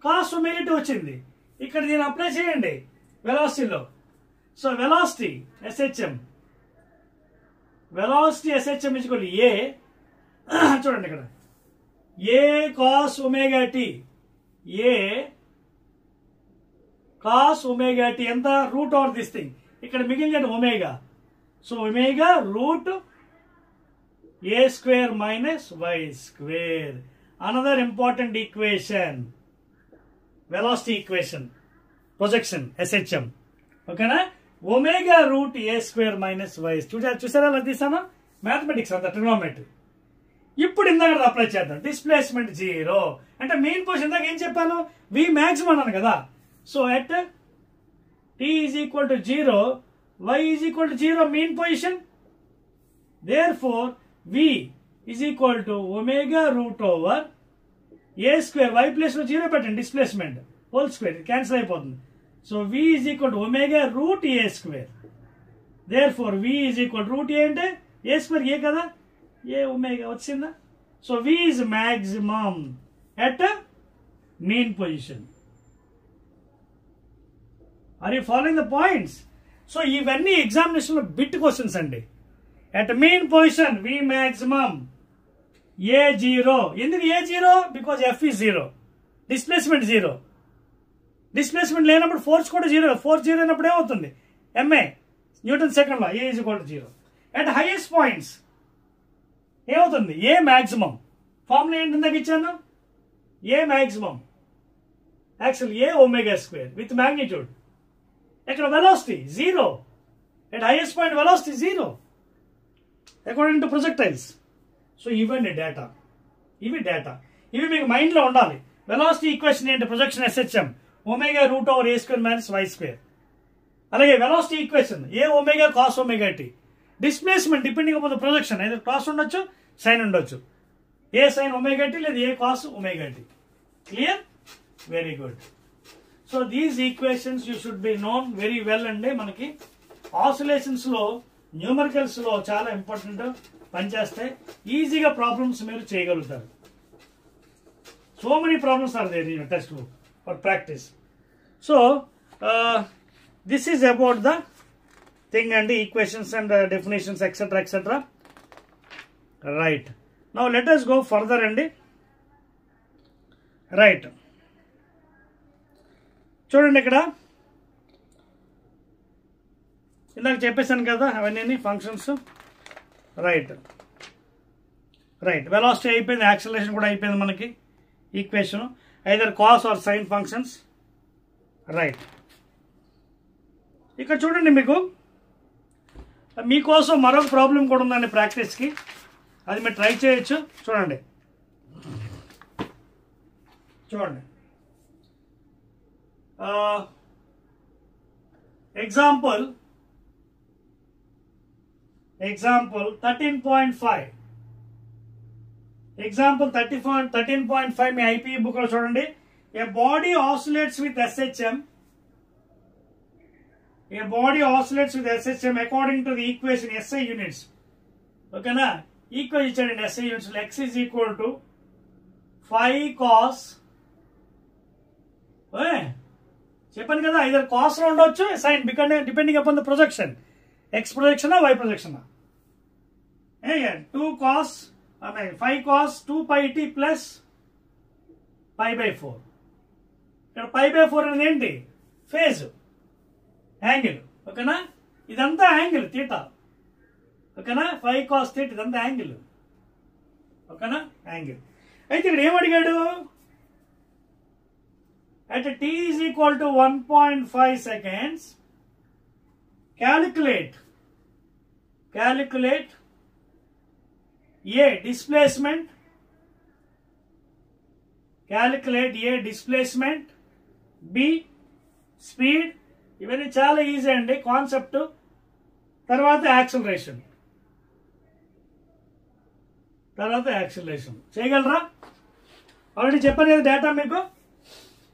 cos omega t వచ్చింది. ఇక్కడ దీన్ని apply చేయండి వెలాసిటీలో. So velocity SHM is equal to a, చూడండి ఇక్కడ a cos omega t, a cos omega t ఎంత? Root over this thing. ఇక్కడ మిగిలిన omega. So omega root a square minus y square. Another important equation, velocity equation, projection SHM. ఓకేనా? Omega root a square minus y. చూసారా అలా తీసానా? Mathematics అంతా, trigonometry. ఇప్పుడు ఇందాక apply చేద్దాం. డిస్ప్లేస్మెంట్ 0 అంటే మెయిన్ పొజిషన్ ఇందాక ఏం చెప్పాను? V మ్యాక్సిమం అన్నాను కదా. So at t is equal to 0, y is equal to 0 main position. Therefore V is equal to omega root over a square, y place లో 0 పెట్టండి, displacement whole square cancel అయిపోతుంది. So V is equal to omega root a square. Therefore V is equal root a అంటే a square, a కదా, a omega వచ్చిందా? So V is maximum at mean position. Are you following the points? So ఇవన్నీ examination లో bit questions అండి. At mean position V maximum A0. ఎందుకు A0? Because F is 0. Displacement 0. Displacement లేనప్పుడు force కూడా 0. Force 0 అయినప్పుడు ఏమవుతుంది? MA Newton second law A is equal to 0. At highest points ఏమవుతుంది? A maximum. Formula ఏంటి ఇందాక ఇచ్చాను? A maximum actual A omega square with magnitude. ఇక్కడ velocity 0. At highest point velocity 0 according to projectiles. So ఇవన్నీ data, ఇవి మీకు మైండ్లో ఉండాలి. వెలాసిటీ ఈక్వేషన్ ఏంటి? Projection SHM omega root over A square minus Y square. అలాగే velocity equation A omega cos omega t. Displacement depending upon the projection అయితే cos ఉండొచ్చు, sine ఉండొచ్చు. A సైన్ ఒమేగా టీ లేదా A cos omega t. Clear? Very good. So these equations you should be known very well అండి. మనకి oscillations లో numericals లో చాలా important పనిచేస్తాయి. ఈజీగా ప్రాబ్లమ్స్ మీరు చేయగలుగుతారు. So many problems are there in text book for practice. So this is about the thing అండి, equations and definitions etcetera etcetera. Right, now let us go further అండి. Right, చూడండి ఇక్కడ ఇందాక చెప్పేశాను కదా అవన్నీ ఫంక్షన్స్. రైట్, వెలాసిటీ అయిపోయింది, acceleration కూడా అయిపోయింది మనకి. Equation either cos or sine functions. Right, ఇక్కడ చూడండి మీకోసం మరొక ప్రాబ్లం కూడా ఉందండి ప్రాక్టీస్కి, అది మీరు ట్రై చేయొచ్చు. చూడండి ఎగ్జాంపుల్ 13.5. Example 13.5 మీ ఐపీ బుక్ లో చూడండి. A body oscillates with SHM. According to the equation SI units. ఓకేనా? ఈక్వేషన్ ఇచ్చాడండి SI units. X is equal to 5 cos. చెప్పాను కదా, ఐదర్ కాస్ లో ఉండొచ్చు, sine depending upon the projection. X projection Y projection. 2 cos 5 cos 2 pi t plus pi by 4. ఇక్కడ pi by 4 అనేది ఏంటి? Phase, angle. ఓకేనా? ఇదంతా యాంగిల్ తీటా. ఓకేనా? 5 cos θ ఇదంతా యాంగిల్. ఓకేనా? యాంగిల్. అయితే ఇక్కడ ఏమడిగాడు? at t is equal to 1.5 seconds calculate A displacement, B speed. ఇవన్నీ చాలా ఈజీ అండి కాన్సెప్ట్. తర్వాత యాక్సిలరేషన్ చేయగలరా? ఆల్రెడీ చెప్పాను కదా డేటా మీకు.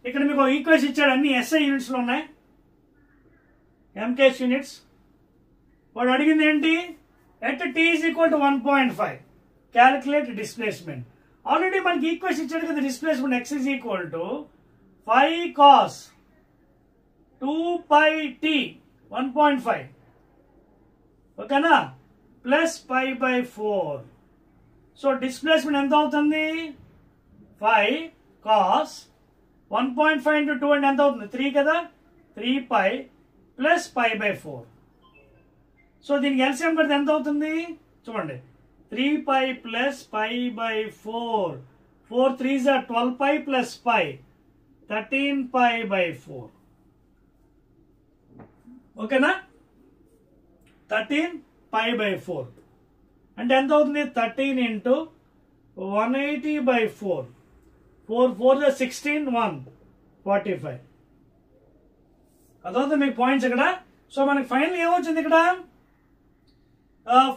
ఇక్కడ మీకు ఈక్వేషన్ ఇచ్చాడు, అన్ని SI యూనిట్స్ లో ఉన్నాయి, MKS యూనిట్స్. వాడు అడిగింది ఏంటి? at t is equal to 1.5 calculate displacement. Already మనకి ఈక్వేషన్ ఇచ్చాడు కదా, displacement x is equal to 5 cos 2 pi t 1.5. ఓకేనా? Plus pi by 4. So displacement ఎంత అవుతుంది? 5 cos 1.5 into 2 అంటే ఎంత అవుతుంది? 3 కదా, 3 pi plus pi by 4. So దీనికి ఎల్సిఎం కడితే ఎంత అవుతుంది? చూడండి, 3 pi plus pi by 4. 4 3s are 12 pi plus pi 13 pi by 4. ఓకేనా? 13 pi by 4 అంటే ఎంత అవుతుంది? 13 into 180 by 4. 4 4 16 1 45. అదవుతుంది మీకు పాయింట్స్ ఇక్కడ. సో మనకి ఫైనల్ ఏమొచ్చింది ఇక్కడ?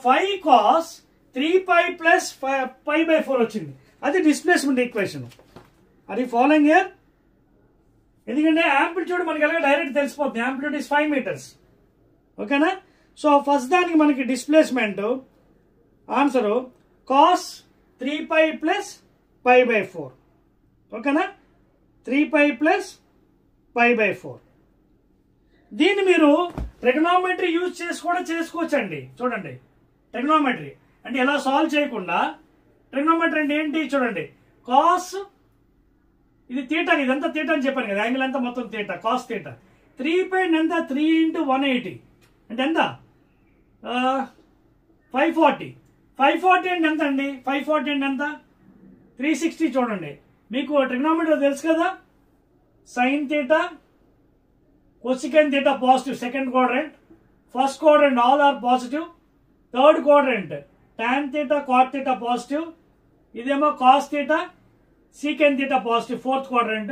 5 cos 3 pi plus pi by 4 వచ్చింది. అది డిస్ప్లేస్మెంట్ ఈక్వేషన్. అది ఫాలోయింగ్ ఇయర్. ఎందుకంటే యాంప్లిట్యూడ్ మనకి ఎలాగ డైరెక్ట్ తెలిసిపోతుంది. Amplitude is 5 meters. ఓకేనా? సో ఫస్ట్ దానికి మనకి డిస్ప్లేస్మెంట్ ఆన్సర్ cos 3π ప్లస్ π/4. ఓకేనా? 3π ప్లస్ π/4. దీన్ని మీరు ట్రిగనోమెట్రీ యూజ్ చేసి కూడా చేసుకోవచ్చండి. చూడండి, ట్రిగనోమెట్రీ అంటే ఎలా సాల్వ్ చేయకుండా, ట్రిగనోమెట్రీ అంటే ఏంటి చూడండి, కాస్ ఇది తీటా, ఇదంతా తీటా అని చెప్పాను కదా, యాంగిల్ అంతా మొత్తం తీటా, కాస్ తీటా. 3π ఎంత? 3 × 180 అంటే ఎంత? 540. 540 అంటే ఎంత అండి? 540 అంటే ఎంత? 360. చూడండి, మీకు ట్రిగనోమెట్రీ తెలుసు కదా, sine theta, cosecant theta positive, second quadrant, first quadrant all are positive, third quadrant tan theta cot theta positive, ఇదేమో cos theta secant theta positive, fourth quadrant,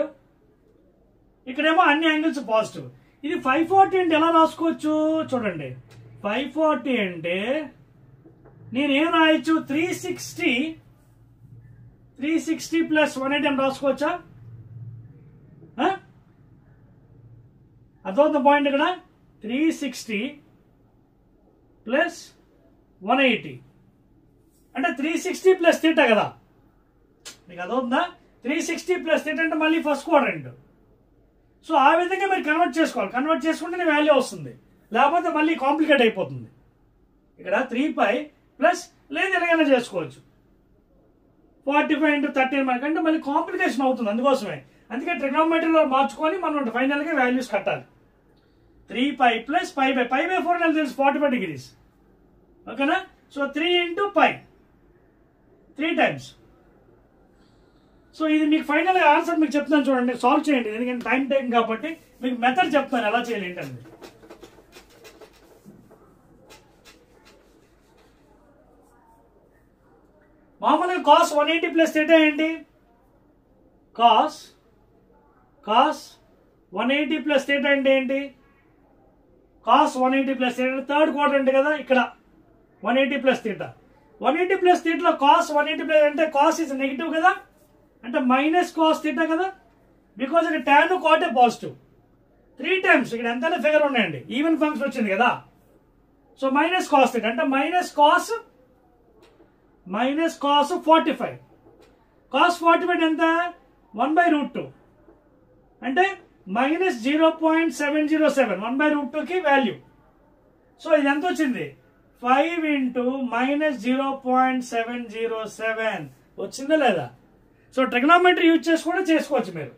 ఇక్కడేమో అన్ని యాంగిల్స్ పాజిటివ్. ఇది 540 అంటే ఎలా రాసుకోవచ్చు చూడండి, 540 అంటే నేనేం రాయొచ్చు, 360 ప్లస్ 180 అని రాసుకోవచ్చా? అర్థమవుతున్న పాయింట్ ఇక్కడ, 360 ప్లస్ 180 అంటే 360 ప్లస్ థీటా కదా, మీకు అర్థమవుతుందా? 360 ప్లస్ థీటా అంటే మళ్ళీ ఫస్ట్ క్వాడ్రంట్. సో ఆ విధంగా మీరు కన్వర్ట్ చేసుకోవాలి, కన్వర్ట్ చేసుకుంటేనే వాల్యూ వస్తుంది, లేకపోతే మళ్ళీ కాంప్లికేట్ అయిపోతుంది. ఇక్కడ 3π ప్లస్ లేదు ఎలాగైనా చేసుకోవచ్చు, 45 × 13 మనకంటే మళ్ళీ కాంప్లికేషన్ అవుతుంది. అందుకోసమే అందుకే ట్రిగనోమెట్రీలో మార్చుకొని మనం ఫైనల్గా వాల్యూస్ కట్టాలి. 3π ప్లస్ π/4 అని తెలుసు, 45 degrees. ఓకేనా? So 3 × π 3 times. సో ఇది మీకు ఫైనల్గా ఆన్సర్ మీకు చెప్తాను, చూడండి, సాల్వ్ చేయండి, ఎందుకంటే టైం టేకింగ్ కాబట్టి మీకు మెథడ్ చెప్తాను ఎలా చేయాలి ఏంటండి. మామూలుగా cos 180 ప్లస్ థీటా ఏంటి? cos 180 ప్లస్ థీటా అంటే ఏంటి? cos 180 plus theta third quadrant కదా, ఇక్కడ 180 ప్లస్ థీటా. 180 ప్లస్ థీటాలో cos 180 ప్లస్ అంటే cos ఇస్ నెగిటివ్ కదా, అంటే మైనస్ cos థీటా కదా, బికాజ్ ఇక్కడ tan cot పాజిటివ్. 3 times ఇక్కడ ఎంతైనా ఫిగర్ ఉన్నాయండి, ఈవెన్ ఫంక్షన్ వచ్చింది కదా. సో మైనస్ cos థీటా అంటే మైనస్ cos 45. cos 45 ఎంత? 1/√2 అంటే మైనస్ 0.707, 1/√2కి వాల్యూ. సో ఇది ఎంత వచ్చింది? 5 × -0.707 వచ్చిందా లేదా? సో ట్రిగనోమెట్రీ యూజ్ చేసి కూడా చేసుకోవచ్చు మీరు.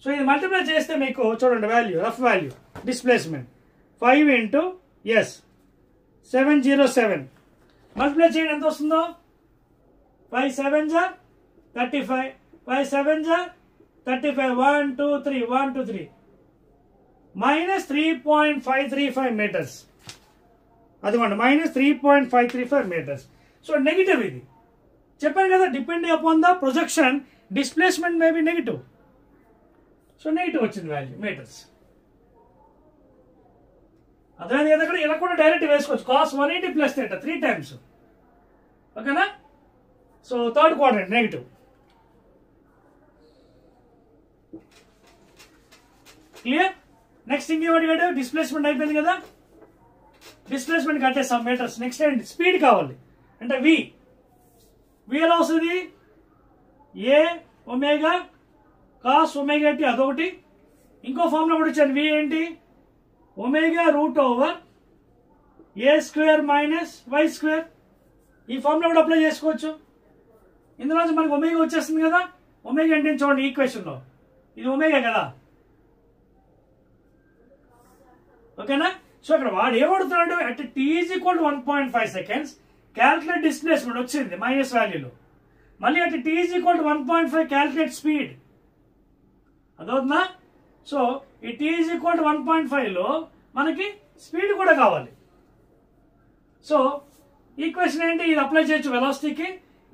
సో ఇది మల్టిప్లై చేస్తే మీకు చూడండి value, rough value displacement 5 × 707 multiply చేయండి, ఎంత వస్తుందో? 5 7 35, 5 7 35, 1 2 3, 1 2 3, మైనస్ 3.535 మీటర్స్. అదిగోండి, మైనస్ 3.535 మీటర్స్. సో నెగిటివ్ ఇది చెప్పాను కదా, depending upon the projection displacement may be negative. So negative వచ్చింది వాల్యూ మీటర్స్. అర్థమైంది కదా? ఇలా కూడా డైరెక్ట్ వేసుకోవచ్చు, cos 180 ప్లస్ థీటా 3 times. ఓకేనా? So third quadrant negative. Clear? Next ఇంకేమడిగాడు? డిస్ప్లేస్మెంట్ అయిపోయింది కదా, డిస్ప్లేస్మెంట్ కట్టేస్తాం మీటర్స్. నెక్స్ట్ ఏంటి? స్పీడ్ కావాలి, అంటే v ఎలా వస్తుంది? A omega cos omega t అదొకటి, ఇంకో ఫార్ములా కూడా ఇచ్చాను, v ఏంటి? ω√A² - y². ఈ ఫార్ములా కూడా అప్లై చేసుకోవచ్చు. ఇందులో మనకి ఒమేగా వచ్చేస్తుంది కదా. ఒమేగా అంటే చూడండి ఈక్వేషన్ లో, ఇది ఒమేగా కదా. ఓకేనా? సో ఇక్కడ వాడు ఏమడుతున్నాడు, at t = 1.5 seconds calculate displacement వచ్చింది మైనస్ వాల్యూలో. మళ్ళీ అట్ t = 1.5 క్యాల్కులేట్ స్పీడ్. అదవుతుందా? సో ఈ t = 1.5 లో మనకి స్పీడ్ కూడా కావాలి. సో ఈక్వేషన్ ఏంటి? ఇది అప్లై చేయొచ్చు వెలాసిటీకి,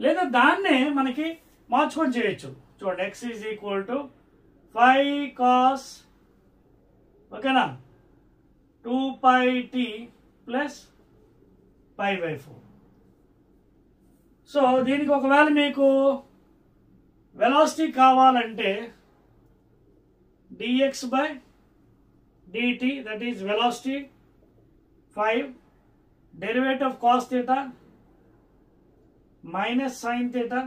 లేదా దాన్నే మనకి మార్చుకొని చేయొచ్చు. చూడండి, x = 5 cos, ఓకేనా, 2πt ప్లస్ π/4. సో దీనికి ఒకవేళ మీకు వెలాసిటీ కావాలంటే dx/dt, that is velocity 5 derivative of cos theta minus sin theta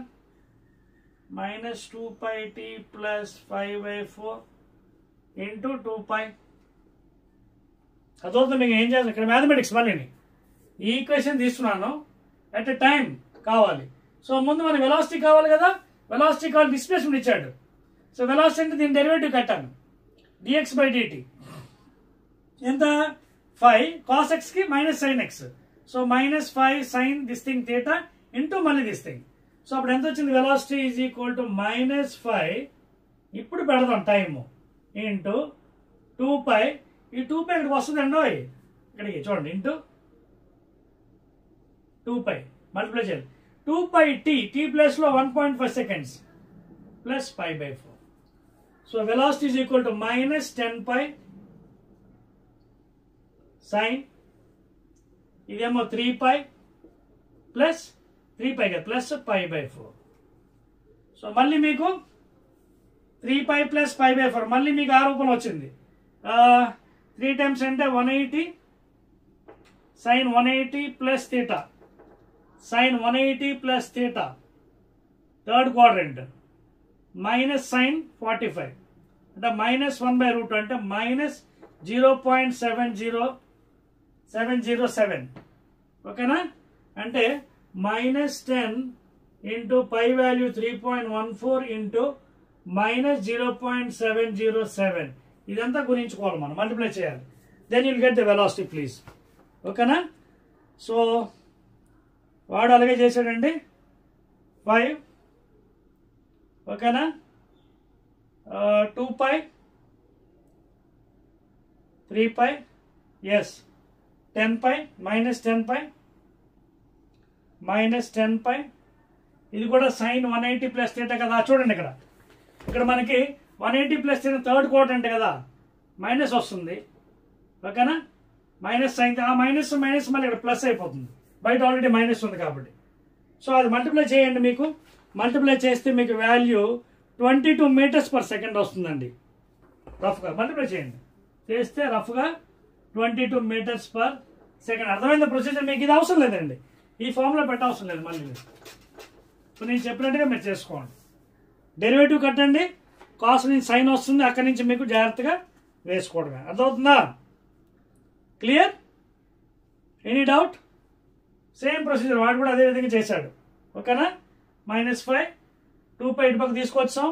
minus 2 pi t plus 5/4 into 2 pi. అదొద్దు మీకు ఏం చేయాలి ఇక్కడ మ్యాథమెటిక్స్ మళ్ళీ ఈ ఈక్వేషన్ తీసుకున్నాను అట్ ఎ టైం కావాలి. సో ముందు మనకి వెలాసిటీ కావాలి కదా, వెలాసిటీ కావాలి, డిస్ప్లేస్మెంట్ ఇచ్చాడు. సో వెలాసిటీ అంటే దీని డెరివేటివ్ కట్టాను dx/dt ఎంత 5 cos x కి minus sin x. So minus 5 sin this thing theta into మళ్ళీ this thing. సో అప్పుడు ఎంత వచ్చింది, వెలాసిటీ ఈజ్ ఈక్వల్ టు -5 ఇప్పుడు పెడదాం టైమ్ ఇంటూ 2 pi. ఈ 2 pi ఇక్కడికి వస్తుందండో ఇక్కడికి చూడండి ఇంటూ 2 pi మల్టిప్లై చేయాలి. 2 pi t ప్లేస్ లో 1.5 seconds plus pi/4. So velocity is equal to -10 pi sin ఇదేమో 3 pi ప్లస్ 3 pi కదా ప్లస్ pi/4. సో మళ్ళీ మీకు 3 pi ప్లస్ pi/4 మళ్ళీ మీకు ఆ రూపంలో వచ్చింది. 3 times అంటే 180 sin 180 plus theta sin 180 plus theta third quadrant minus sin 45 అంటే -1/√2 అంటే -0.707 ఓకేనా. అంటే -10 ఇంటూ పై వాల్యూ 3.14 ఇంటూ -0.707 ఇదంతా గురించుకోవాలి మనం, మల్టిప్లై చేయాలి. Then you'll get the velocity please. ఓకేనా. సో వాడు అలాగే చేశాడండి 5 ఓకేనా. 2 pi 3 pi ఎస్ 10 pi -10 pi -10 pi ఇది కూడా sin 180 ప్లస్ థీటా కదా. చూడండి ఇక్కడ మనకి 180 ప్లస్ థీటా థర్డ్ క్వాడ్రంట్ కదా, మైనస్ వస్తుంది ఓకేనా. మైనస్ sin ఆ మైనస్ మైనస్ మళ్ళీ ఇక్కడ ప్లస్ అయిపోతుంది, బయట ఆల్రెడీ మైనస్ ఉంది కాబట్టి. సో అది మల్టిప్లై చేయండి, మీకు మల్టిప్లై చేస్తే మీకు వాల్యూ 22 meters per second వస్తుందండి. రఫ్గా మల్టిప్లై చేయండి, చేస్తే రఫ్గా 22 meters per second. అర్థమైంది ప్రొసీజర్, మీకు ఇది అవసరం లేదండి, ఈ ఫార్ములా పెట్టవసరం లేదు. మళ్ళీ ఇప్పుడు నేను చెప్పినట్టుగా మీరు చేసుకోండి. డెరివేటివ్ కట్టండి, కాస్ నుంచి సైన్ వస్తుంది, అక్కడి నుంచి మీకు జాగ్రత్తగా వేసుకోవడమే. అర్థమవుతుందా? Clear? Any doubt? Same procedure వాడు కూడా అదే విధంగా చేశాడు ఓకేనా. -5 2 pi ఇటు పక్క తీసుకొచ్చాం,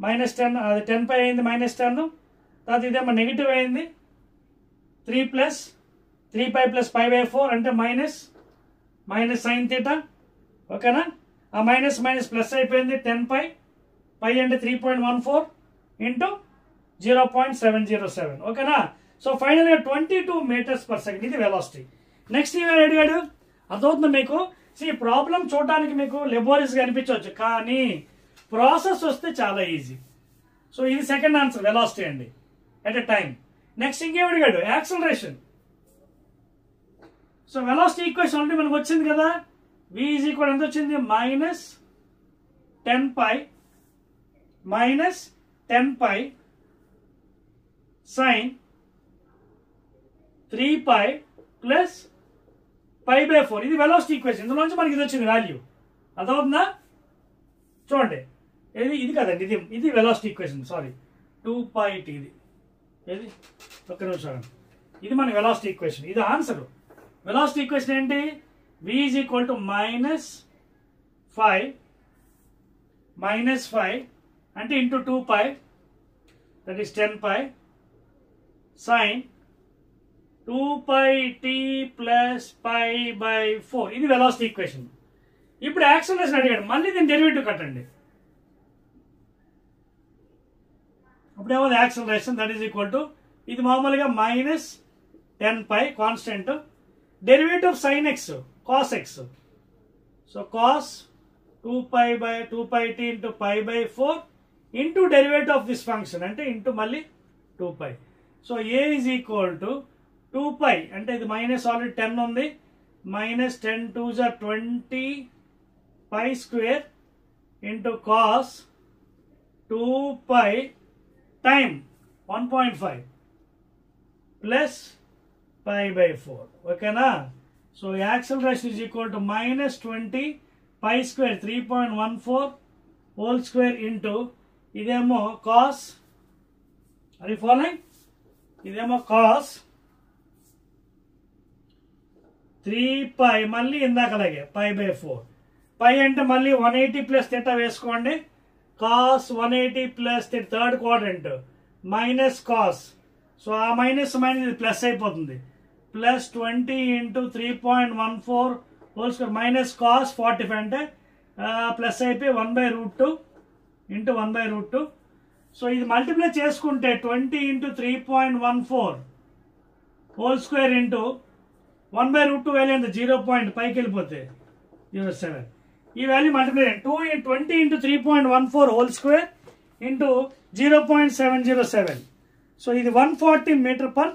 -10 అది 10 pi అయింది, -10 తర్వాత ఇదేమో నెగిటివ్ అయింది 3 ప్లస్ 3 pi ప్లస్ pi/4 అంటే మైనస్ sin థీటా ఓకేనా. ఆ మైనస్ మైనస్ ప్లస్ అయిపోయింది 10 pi అంటే 3.14 ఇంటూ 0.707 ఓకేనా. సో ఫైనల్గా 22 meters per second ఇది వెలాసిటీ. నెక్స్ట్ ఏమైనా అడిగాడు, అర్థమవుతుంది మీకు. ఈ ప్రాబ్లం చూడడానికి మీకు లెబోరియస్గా అనిపించవచ్చు, కానీ ప్రాసెస్ వస్తే చాలా ఈజీ. సో ఇది సెకండ్ ఆన్సర్, వెలాసిటీ అండి ఎట్ ఎ టైం. నెక్స్ట్ ఇంకేం అడిగాడు, acceleration. So velocity equation already మనకు వచ్చింది కదా, v ఈజ్ ఈక్వల్ ఎంత వచ్చింది, -10 pi sin 3 pi plus pi/4 ఇది వెలాసిటీ ఈక్వేషన్. ఇందులోంచి మనకి ఇది వచ్చింది వాల్యూ, అర్థమవుతుందా? చూడండి ఇది కదండి, ఇది velocity equation, sorry 2 pi t ఇది ఒక్క నిమిషం, ఇది మన వెలాసిటీ ఈక్వేషన్, ఇది ఆన్సర్. వెలాసిటీ ఈక్వేషన్ ఏంటి, v ఈజ్ ఈక్వల్ టు -5 అంటే into 2 pi that is 10 pi sin 2 pi t plus pi/4 ఇది వెలాసిటీ ఈక్వేషన్. ఇప్పుడు యాక్సలరేషన్ అడిగాడు, మళ్ళీ దీని డెరివేటివ్ కట్టండి. అప్పుడేమో acceleration that is equal to ఇది మామూలుగా -10 pi constant, derivative of sin x cos x. So cos 2 pi t into pi/4 into derivative of this function అంటే ఇంటూ మళ్ళీ 2 pi. So a is equal to 2 pi అంటే ఇది minus already 10 ఉంది, -10 2s are 20 pi square into cos 2 pi time 1.5 plus pi/4 ఓకేనా. So acceleration is equal to -20 pi square 3.14 whole square into ఇదేమో cos, are you following? ఇదేమో cos 3 pi మళ్ళీ ఇందాకలాగే pi by 4. pi అంటే మళ్ళీ 180 plus theta వేసుకోండి. cos 180 plus third quadrant minus cos. So ఆ minus minus plus అయిపోతుంది. Plus 20 into 3.14 whole square minus cos 45 అంటే plus అయిపోయి 1/√2 ఇంటూ 1/√2. సో ఇది మల్టిప్లై చేసుకుంటే 20 into 3.14 whole square into 1/√2 value ఎంత 0. పైకి వెళ్ళిపోతే 0.7. ఈ value multiply 20 into 3.14 whole square into 0.707. So ఇది 140 మీటర్ పర్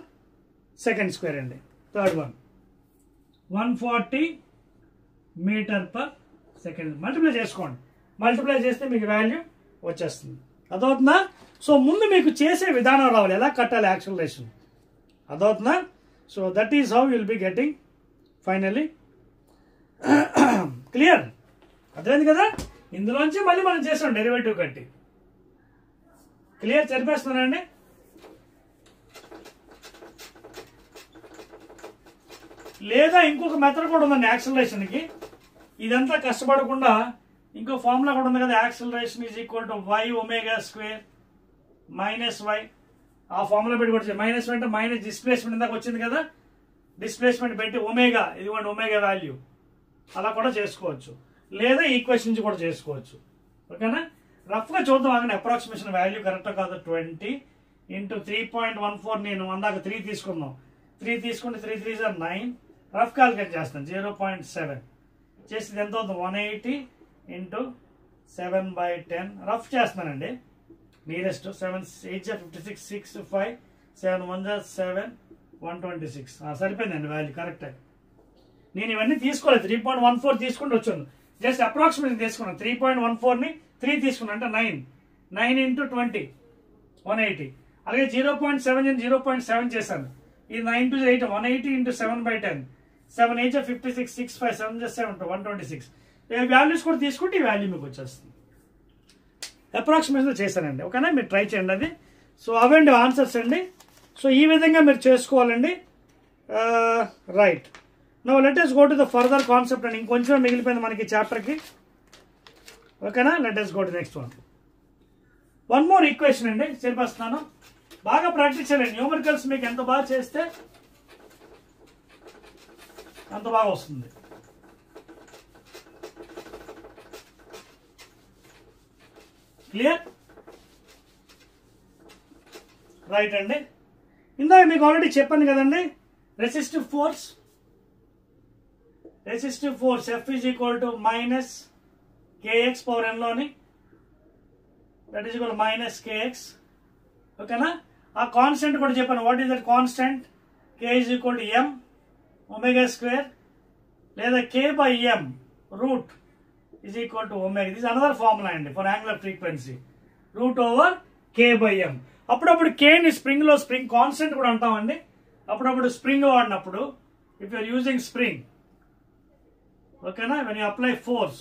సెకండ్ స్క్వేర్ అండి. Third one 140 metre per second. Multiply చేసుకోండి. మల్టిప్లై చేస్తే మీకు వాల్యూ వచ్చేస్తుంది. అదవుతుందా? సో ముందు మీకు చేసే విధానం రావాలి, ఎలా కట్టాలి యాక్సిలరేషన్. అదవుతుందా? So that is how will be getting finally. Clear? అర్థమైంది కదా? ఇందులోంచి మళ్ళీ మనం చేసాం డెరివేటివ్ కట్టి. క్లియర్? సరిపేస్తున్నానండి. లేదా ఇంకొక మెథడ్ కూడా ఉందండి యాక్సిలరేషన్కి. ఇదంతా కష్టపడకుండా ఇంకో ఫార్ములా కూడా ఉంది కదా, acceleration is equal to y omega square minus y. ఆ ఫార్ములా పెట్టి కూడా మైనస్ అంటే మైనస్ డిస్ప్లేస్మెంట్ ఇందాక వచ్చింది కదా, డిస్ప్లేస్మెంట్ పెట్టి ఒమేగా, ఇదిగోండి ఒమేగా వాల్యూ, అలా కూడా చేసుకోవచ్చు. లేదా ఈక్వేషన్ నుంచి కూడా చేసుకోవచ్చు. ఓకేనా? రఫ్గా చూద్దాం ఆగండి అప్రాక్సిమేషన్ వాల్యూ కరెక్టా కాదు. 20 ఇంటూ 3.14 నేను అందాక 3 తీసుకున్నాం. 3 తీసుకుంటే 3 3 is 9. రఫ్ క్యాల్కులేట్ చేస్తాను. 0.7 చేసి ఎంత అవుతుంది 180 ఇంటూ 7/10. రఫ్ చేస్తున్నానండి. నియరెస్ట్ 7 8 56 6 5 7 1 7 126. సరిపోయిందండి వాల్యూ కరెక్ట్. నేను ఇవన్నీ తీసుకోలేదు. 3.14 తీసుకుంటూ వచ్చాను. జస్ట్ అప్రాక్సిమేషన్ తీసుకున్నాను. 3.14ని 3 తీసుకున్నాను అంటే 9 ఇంటూ 20 180. అలాగే 0.7 0.7 చేశాను. ఇది 9 to 8 180 ఇంటూ 7/10 7 8 56 6 5 7 7 126. వాల్యూస్ కూడా తీసుకుంటే ఈ వాల్యూ మీకు వచ్చేస్తుంది. అప్రాక్సిమేషన్ చేశానండి. ఓకేనా? మీరు ట్రై చేయండి అది. సో అవండి ఆన్సర్స్ అండి. సో ఈ విధంగా మీరు చేసుకోవాలండి. Right. Now let us go to the further concept అండి. ఇంకొంచెం మిగిలిపోయింది మనకి చాప్టర్కి. ఓకేనా? Let us go to next one more equation అండి. చెప్పేస్తున్నాను, బాగా ప్రాక్టీస్ చేయండి. న్యూమరికల్స్ మీకు ఎంత బాగా చేస్తే అంత బాగా వస్తుంది. క్లియర్? రైట్ అండి. ఇందాక మీకు ఆల్రెడీ చెప్పాను కదండి, resistive force F is equal to minus kx power n లోని, that is equal minus kx. ఓకేనా? ఆ కాన్స్టెంట్ కూడా చెప్పాను. What is that constant? k is equal to m omega square లేదా k by m root is equal to omega. This another formula అండి for angular frequency, root over k by m. అప్పుడప్పుడు k ని spring లో spring constant కూడా అంటామండి. అప్పుడప్పుడు spring వాడినప్పుడు if you're using spring, ఓకేనా, వెన్ యూ అప్లై ఫోర్స్,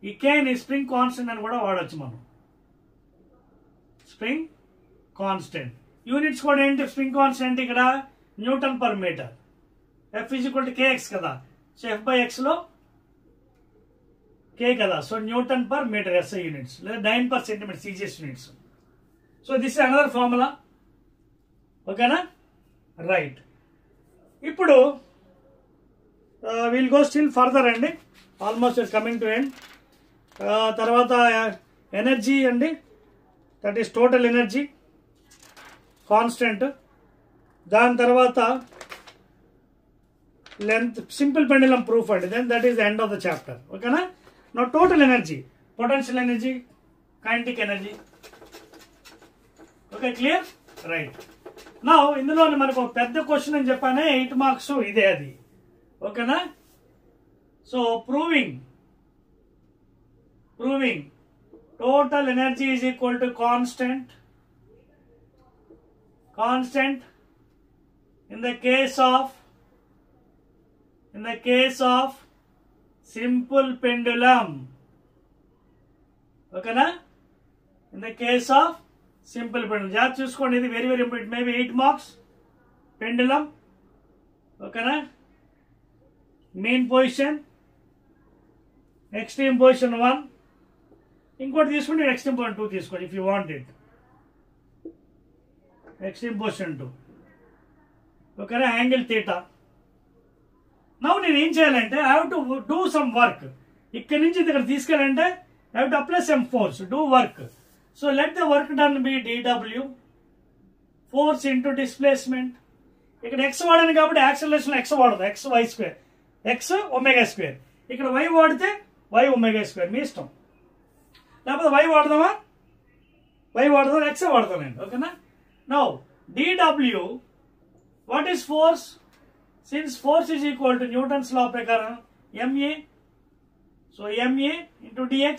ఈ k ని స్ప్రింగ్ కాన్స్టెంట్ అని కూడా వాడచ్చు మనం. స్ప్రింగ్ కాన్స్టెంట్ యూనిట్స్ కూడా ఏంటి? స్ప్రింగ్ కాన్స్టెంట్ ఇక్కడ newton per metre. F is equal to kx కదా, సో F బై x లో k కదా, so newton per metre SI units లేదా dyne per centimetre CGS units. So this is another formula. ఓకేనా? Right. ఇప్పుడు will go still further అండి. Almost coming to end. తర్వాత energy అండి, that is total energy constant. దాని తర్వాత length, simple pendulum proof అండి. then that is the end of the chapter. ఓకేనా? now total energy, potential energy, kinetic energy. Okay, clear? Right. నా ఇందులో మనకు పెద్ద క్వశ్చన్ అని చెప్పానే 8 మార్క్స్ ఇదే అది. ఓకేనా? So proving total energy is equal to constant in the case of simple pendulum. Okay na? In the case of simple pendulum, just చూసుకోండి, ఇది very very important, maybe 8 marks. Pendulum, okay na? Mean position, extreme position 1, ఇంకోటి తీసుకోండి, extreme position 2 తీసుకోండి if you want it. Extreme position 2, okay na? Angle theta. Now నేను ఏం చేయాలంటే I have to do some work. ఇక్కడి నుంచి ఇక్కడ తీసుకెళ్ళాలంటే I have to apply some force, do work. So let the work done be dW, force into displacement. ఇక్కడ x వాడాను కాబట్టి acceleration x వాడదు, x y square, x omega square. ఇక్కడ y వాడితే y omega square, మీ ఇష్టం. లేకపోతే y వాడదామా, y వాడదాం, x వాడతాం నేను, ఓకేనా? Now dW, what is force? Since force is equal to Newton's law ప్రకారం ma, so ma into dx.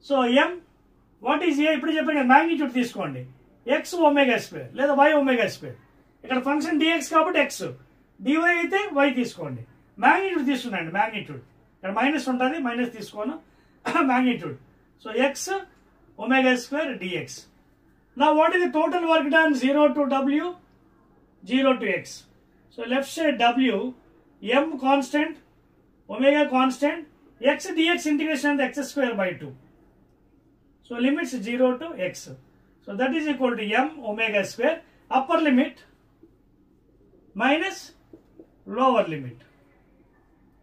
So m, what is a? ఇప్పుడు చెప్పాను కదా, మ్యాగ్నిట్యూడ్ తీసుకోండి, x ఒమేగా స్క్వేర్ లేదా y ఒమేగా స్క్వేర్. ఇక్కడ ఫంక్షన్ dx కాబట్టి x, dy అయితే y తీసుకోండి. మ్యాగ్నిట్యూడ్ తీసుకున్నాండి, మ్యాగ్నిట్యూడ్ ఇక్కడ మైనస్ ఉంటుంది, మైనస్ తీసుకోను, magnitude. So x omega square dx. నా what is the total work done? 0 to w, 0 to x. So left side w, m constant, omega constant, x dx integration అంత x square by 2. So limits 0 to x. So that is equal to m omega square, upper limit minus lower limit.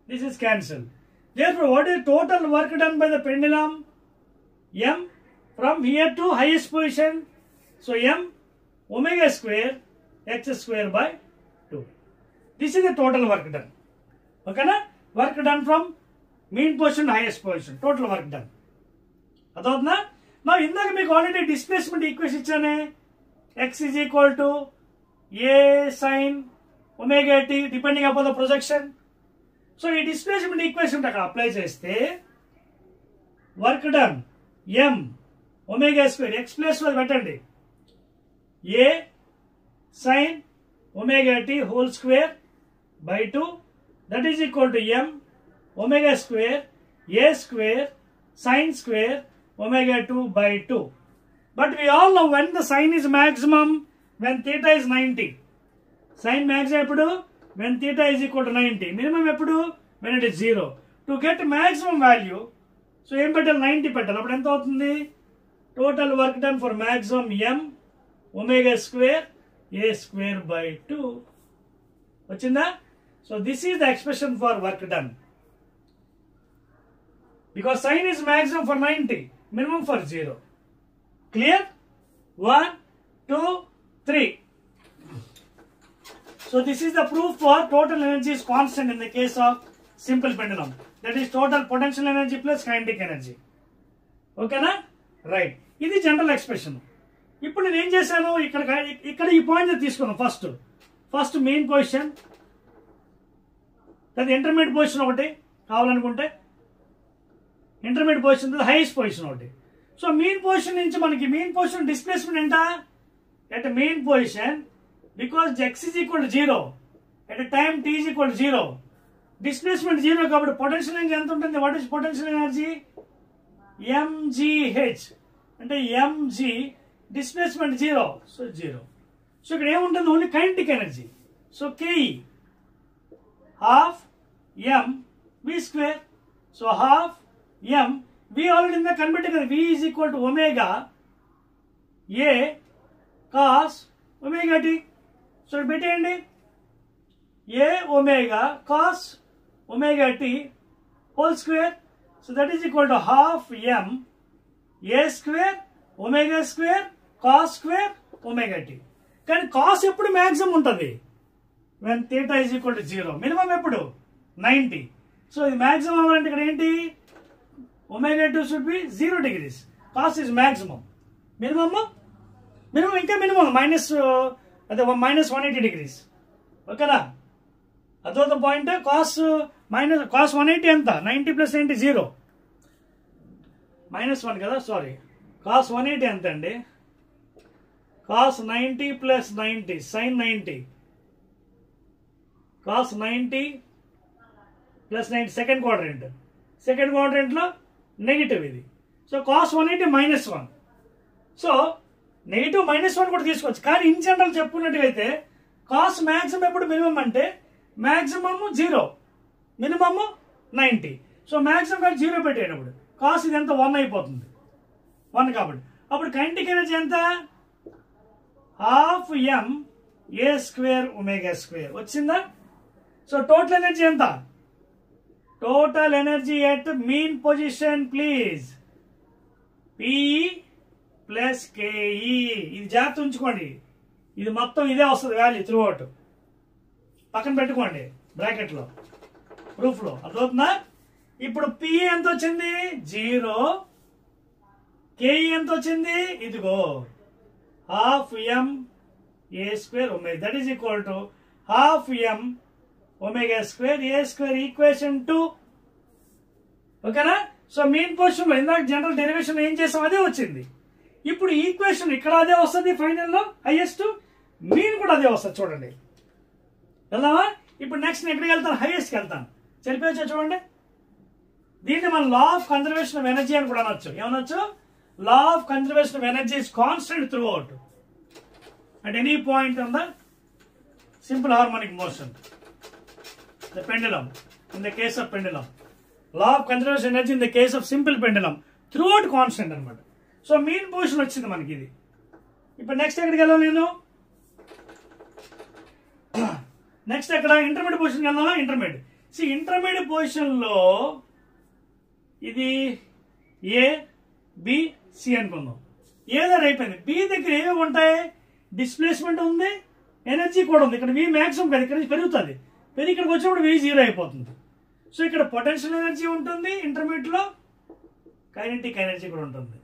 This is cancelled. Therefore, what is total work done by the pendulum? M from here to highest position. So m omega square x square by 2. This is the total work done. Okay na? Work done from mean position to highest position. Total work done. అదవుతుందా? నా ఇందాక మీకు already displacement equation ఇచ్చానే, x is equal to A sine omega t depending upon the projection. So ఈ displacement equation అక్కడ apply చేస్తే work done m omega square, x place లో పెట్టండి, A sine omega t whole square by 2, that is equal to m omega square A square sine square omega 2 by 2. But we all know when the sine is maximum, when theta is 90. Sine maximum epudu? When theta is equal to 90. Minimum epudu? When it is 0. To get maximum value, so em petali 90 petali. Appudu enta avutundi? Total work done for maximum m omega square a square by 2. Vachinda? So this is the expression for work done. Because sine is maximum for 90, minimum for 0. Clear? 1, 2, 3. So this is the proof for total energy is constant in the case of simple pendulum. That is total potential energy plus kinetic energy. Okay na? Right. ఇది general expression. ఇప్పుడు నేను ఏం చేశాను, ఇక్కడ ఈ point తీసుకున్నాను. First main position, అది intermediate position ఒకటి కావాలనుకుంటే, ఇంటర్మీడియట్ పొజిషన్ హైయెస్ట్ పొజిషన్ ఒకటి. సో మెయిన్ పొజిషన్ నుంచి మనకి మెయిన్ పొజిషన్ డిస్ప్లేస్మెంట్ ఎంత? At main position, because x is equal to 0, at time t is equal to 0, displacement 0 కాబట్టి potential energy ఎంత ఉంటుంది? What is potential energy? mgh, అంటే mg displacement 0, so 0. So ఇక్కడ ఏముంటుంది? Only kinetic energy. So ke half m v square. So half m, v already ఇందా కనిపెట్టే కదా, v is equal to omega A cos omega t. So పెట్టేయండి, A omega cos omega t whole square. So that is equal to half m A square omega square cos square omega t. కానీ cos ఎప్పుడు maximum ఉంటుంది? When theta is equal to 0. Minimum ఎప్పుడు? 90. So ఇది maximum అవ్వాలంటే ఇక్కడ ఏంటి? omega 2 should be 0 degrees. Cos is maximum. Minimum ఇంకా minimum minus అదే minus 180 degrees. ఓకేనా? అదొక పాయింట్. cos 180 ఎంత? 90 plus 90 0. -1 కదా, సారీ. cos 180 ఎంత అండి? cos 90 plus 90 sin 90. cos 90 plus 90 second క్వాడ్రంట్లో నెగిటివ్ ఇది. So cos 180 -1. సో నెగిటివ్ -1 కూడా తీసుకోవచ్చు. కానీ ఇన్ జనరల్ చెప్పుకున్నట్టుగైతే కాస్ మ్యాక్సిమం ఎప్పుడు మినిమం అంటే మ్యాక్సిమమ్ 0, మినిమమ్ 90. సో మ్యాక్సిమం కానీ 0 పెట్టేటప్పుడు కాస్ ఇది ఎంత 1 అయిపోతుంది, 1 కాబట్టి అప్పుడు కైనెటిక్ ఎనర్జీ ఎంత ½ ma²ω² వచ్చిందా. సో టోటల్ ఎనర్జీ ఎంత, total energy at mean position please PE + KE. ఇది జాగ్రత్త ఉంచుకోండి, ఇది మొత్తం ఇదే వస్తుంది వాల్యూ త్రూ అవుట్. పక్కన పెట్టుకోండి బ్రాకెట్లో ప్రూఫ్లో, అర్థమవుతుందా. ఇప్పుడు PE ఎంత వచ్చింది 0, KE ఎంత వచ్చింది ఇదిగో ½ ma²ω. That is equal to ½ ma²a² equation 2. ఓకేనా. సో మీన్ పొజిషన్ లో ఇందాక జనరల్ డెరివేషన్ ఏం చేసాం అదే వచ్చింది. ఇప్పుడు ఈక్వేషన్ ఇక్కడ అదే వస్తుంది, ఫైనల్లో హైయెస్ట్ మీన్ కూడా అదే వస్తుంది. చూడండి వెళ్దామా. ఇప్పుడు నెక్స్ట్ నేను ఎక్కడికి వెళ్తాను, హైయెస్ట్కి వెళ్తాను. సరిపోయచ్చా చూడండి. దీన్ని మనం law of conservation of energy అని కూడా అనొచ్చు. ఏమనొచ్చు, law of conservation of energy is constant throughout at any point on the simple harmonic motion, the pendulum, in the case of pendulum, law of conservation energy in the case of simple pendulum throughout constant anamata. So mean position వచ్చింది మనకి ఇది. ఇప్పుడు next ఎక్కడికి వెళ్ళాలి నేను, next ఎక్కడ intermediate పొజిషన్కి వెళ్దామా. ఇంటర్మీడియట్ పొజిషన్ లో ఇది ABC అనుకుందాం. ఏ దగ్గర అయిపోయింది, B దగ్గర ఏమేమి ఉంటాయి, డిస్ప్లేస్మెంట్ ఉంది, ఎనర్జీ కూడా ఉంది. ఇక్కడ V మ్యాక్సిమం కదా, ఇక్కడ నుంచి పెరుగుతుంది, ఇక్కడికి వచ్చినప్పుడు V 0 అయిపోతుంది. సో ఇక్కడ పొటెన్షియల్ ఎనర్జీ ఉంటుంది, ఇంటర్మీడియట్ లో కైనెటిక్ ఎనర్జీ కూడా ఉంటుంది.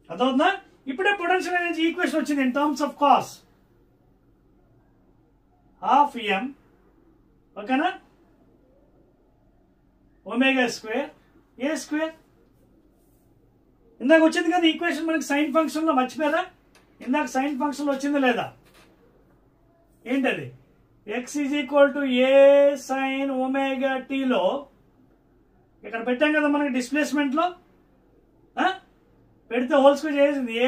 అదవుతుందా. ఇప్పుడే పొటెన్షియల్ ఎనర్జీ ఈక్వేషన్ వచ్చింది ఇన్ టర్మ్స్ ఆఫ్ కాస్ ½ ఓకేనా ω²a². ఇందాక వచ్చింది కదా ఈక్వేషన్ మనకి సైన్ ఫంక్షన్ లో, మర్చిపోయారా. ఇందాక సైన్ ఫంక్షన్ లో వచ్చింది లేదా, ఏంటది x = a sin ωt లో ఇక్కడ పెట్టాం కదా మనకి డిస్ప్లేస్మెంట్ లో. పెడితే హోల్ స్క్వేర్ చేసింది a²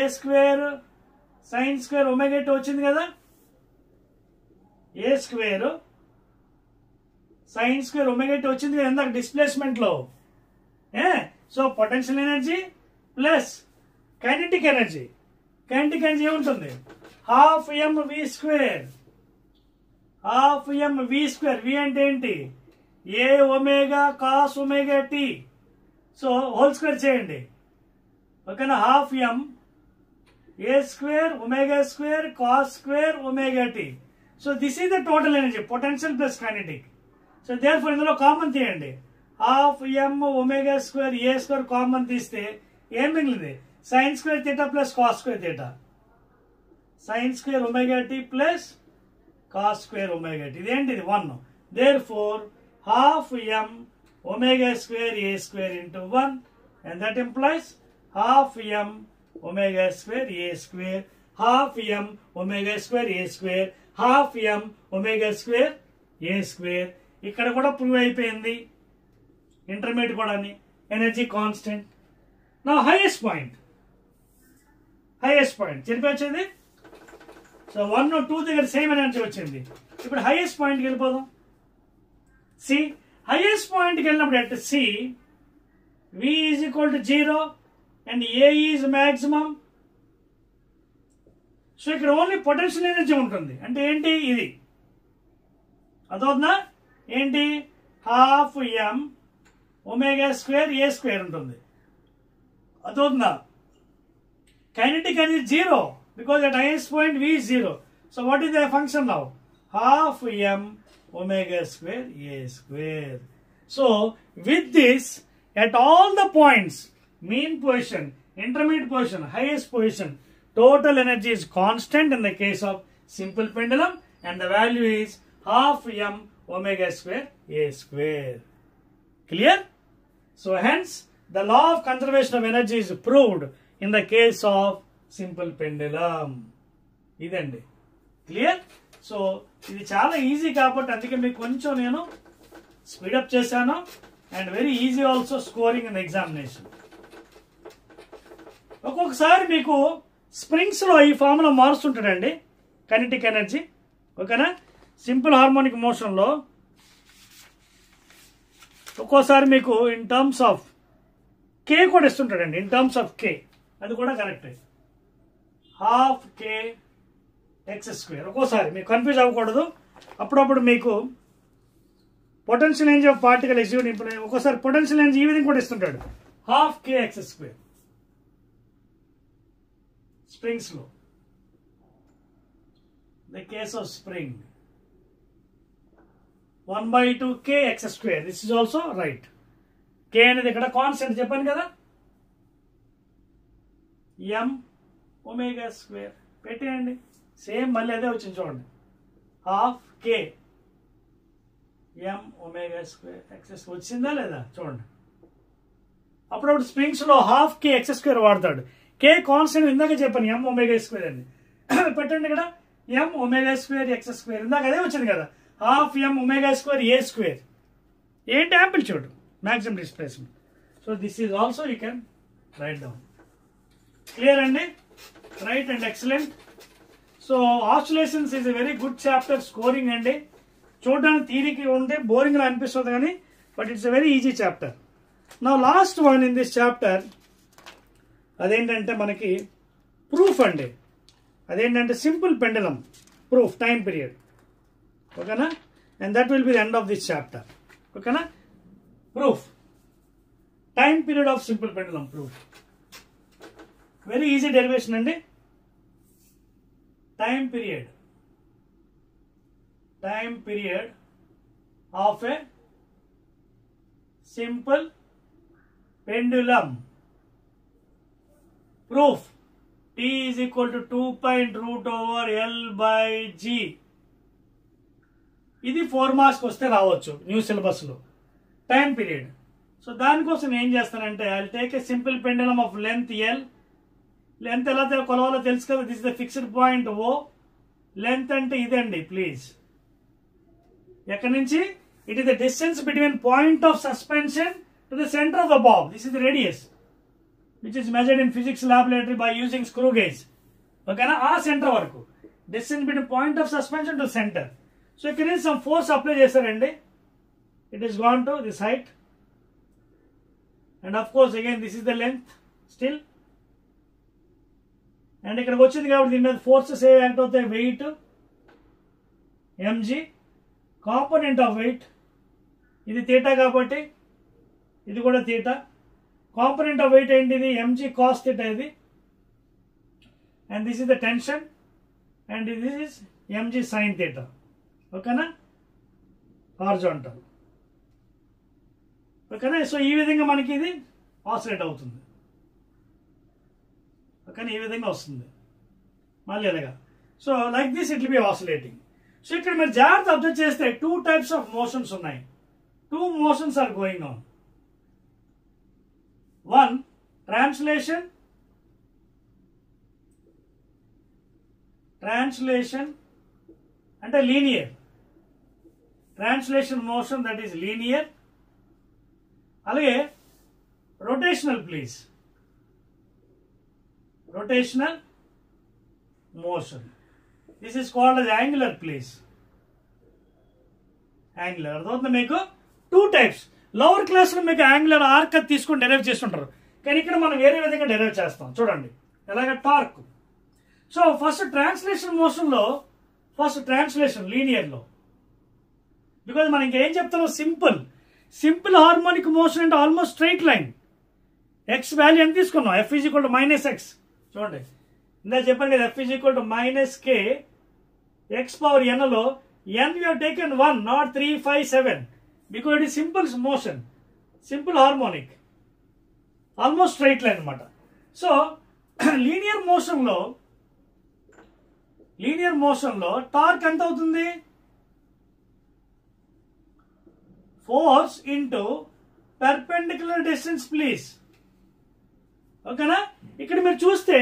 sin² ωt వచ్చింది కదా, a² sin² ωt వచ్చింది కదా ఇందాక డిస్ప్లేస్మెంట్ లో. So potential energy plus kinetic energy ఏముంటుంది ½ mv². V అంటే ఏంటి, a⍵ cos ωt. So whole square చేయండి ఓకేనా. ½ a²ω² cos² ωt. So this is the total energy, potential plus kinetic. So therefore ఇందులో కామన్ తీయండి, ½ mω²a² కామన్ తీస్తే ఏం మిగిలింది, sin² θ plus cos² θ, sin² ωt plus cos² ωt. ఇదేంటిది 1. Therefore ½ mω²a² into 1 and that implies ½ mω²a², ½ mω²a², ½ mω²a². ఇక్కడ కూడా prove అయిపోయింది intermediate కూడా ఎనర్జీ కాన్స్టెంట్. నా హైయెస్ట్ పాయింట్ చెప్పొచ్చింది. సో 1, 2 దగ్గర సేమ్ ఎనర్జీ వచ్చింది. ఇప్పుడు హైయెస్ట్ పాయింట్కి వెళ్ళిపోదాం. హైయెస్ట్ పాయింట్కి వెళ్ళినప్పుడు at C V = 0 and A is maximum. So ఇక్కడ ఓన్లీ పొటెన్షియల్ ఎనర్జీ ఉంటుంది. అంటే ఏంటి ఇది, అదవుతుందా, ఏంటి ½ mω²a² ఉంటుంది. అదవుతుందా. Kinetic energy 0 because at highest point V is 0. So what is the function now, ½ mω²a². So with this at all the points, mean position, intermediate position, highest position, total energy is constant in the case of simple pendulum and the value is ½ mω²a². Clear? So hence the law of conservation of energy is proved in the case of simple pendulum. ఇదండి clear. So ఇది చాలా easy కాబట్టి అందుకే మీకు కొంచెం నేను speed up చేశాను and very easy also scoring in examination. ఒక్కొక్కసారి మీకు స్ప్రింగ్స్లో ఈ ఫార్ములా మారుస్తుంటాడండి కైనెటిక్ ఎనర్జీ. ఓకేనా, సింపుల్ హార్మోనిక్ మోషన్లో ఒక్కోసారి మీకు ఇన్ టర్మ్స్ ఆఫ్ కే కూడా ఇస్తుంటాడండి, ఇన్ టర్మ్స్ ఆఫ్ కే, అది కూడా కరెక్టే. Half k x square. ఒక్కోసారి మీకు కన్ఫ్యూజ్ అవ్వకూడదు, అప్పుడప్పుడు మీకు potential energy of particle execute ఒక్కోసారి పొటెన్షియల్ ఎనర్జీ ఈ విధంగా కూడా ఇస్తుంటాడు, హాఫ్ కే ఎక్స్ స్క్వేర్ స్ప్రింగ్స్లో. The case of spring 1/2 k x square. This is also right. K అనేది ఇక్కడ కాన్స్టెంట్ చెప్పాను కదా, m ఒమేగా స్క్వేర్ పెట్టేయండి, సేమ్ మళ్ళీ అదే వచ్చింది చూడండి, half k m omega square x వచ్చిందా లేదా చూడండి. అప్పుడప్పుడు స్ప్రింగ్స్లో హాఫ్ కే ఎక్స్ స్క్వేర్ వాడతాడు, కే కాన్స్టెంట్ ఇందాక చెప్పాను m ఒమేగా స్క్వేర్ అని పెట్టండి ఇక్కడ, m omega square x square ఇందాక అదే వచ్చింది కదా, half m omega square A square. ఏంటి amplitude, maximum displacement. So this is also you can write down. Clear అండి, right and excellent. So oscillations is a very good chapter, scoring అండి. చూడడానికి థియరీకి ఉంటే boring గా అనిపిస్తుంది కానీ but it's a very easy chapter. నా last one in this chapter అదేంటంటే మనకి ప్రూఫ్ అండి. అదేంటంటే simple pendulum proof time period. ఓకేనా, and that will be the end of this chapter. ఓకేనా, proof time period of simple pendulum proof. Very easy derivation అండి. Time period of a simple pendulum. Proof T is equal to 2.√L/G. ఇది 4 marks వస్తే రావచ్చు new syllabus లో. Time period, so దానికోసం ఏం చేస్తానంటే I will take a simple పెండలం of length L. Length ఎలా కొలవాలో తెలుసు కదా, this is the fixed point O. Length అంటే ఇదండి ప్లీజ్, ఎక్కడి నుంచి it is the distance between point of suspension to the centre of the Bob. This is the radius which is measured in physics laboratory by using screw gauge. ఓకేనా, ఆ centre వరకు distance between point of suspension to centre. So ఇక్కడ నుంచి some force apply చేశారండి, it is gone to this height and of course again this is the length still. And ఇక్కడికి వచ్చింది కాబట్టి దీని మీద ఫోర్సెస్ ఏ యాక్ట్ అవుతాయి, weight mg, component of weight ఇది తీటా కాబట్టి ఇది కూడా తీటా. కాంపోనెంట్ ఆఫ్ వెయిట్ ఏంటిది, mg cos theta ఇది, and this is the tension and this is mg sin theta. ఓకేనా, హారిజాంటల్. ఓకేనా, సో ఈ విధంగా మనకి ఇది ఆసిలేట్ అవుతుంది. ఓకేనా, ఈ విధంగా వస్తుంది మళ్ళీ ఇలాగా. So like this it will be oscillating. So ఇక్కడ మీరు జాగ్రత్త అబ్జర్వ్ చేస్తే 2 types ఆఫ్ మోషన్స్ ఉన్నాయి. 2 motions are going on. One, translation అంటే linear. Translation motion that is linear. అలాగే rotational please. Rotational motion. This is called as angular please. Angular. అర్థమవుతుందా మీకు? 2 types. Lower class లో మీకు యాంగులర్ ఆర్క్ తీసుకొని derive చేస్తుంటారు, కానీ ఇక్కడ మనం వేరే విధంగా డెరైవ్ చేస్తాం. చూడండి ఎలాగ torque. So first translation motion లో, ఫస్ట్ ట్రాన్స్లేషన్ లీనియర్ లో, బికాజ్ మనం ఇంకేం చెప్తాం, సింపుల్ హార్మోనిక్ మోషన్ అంటే almost straight line. X value ఎంత తీసుకున్నాం, F = -x. చూడండి ఇందా చెప్పాను కదా, F = -k x⁻n లో n you have taken 1 not 3 5 7 because it is simple motion, simple harmonic, almost straight line అనమాట. సో లీనియర్ మోషన్ లో టార్క్ ఎంత అవుతుంది, force into perpendicular distance please. ఓకేనా, ఇక్కడ మీరు చూస్తే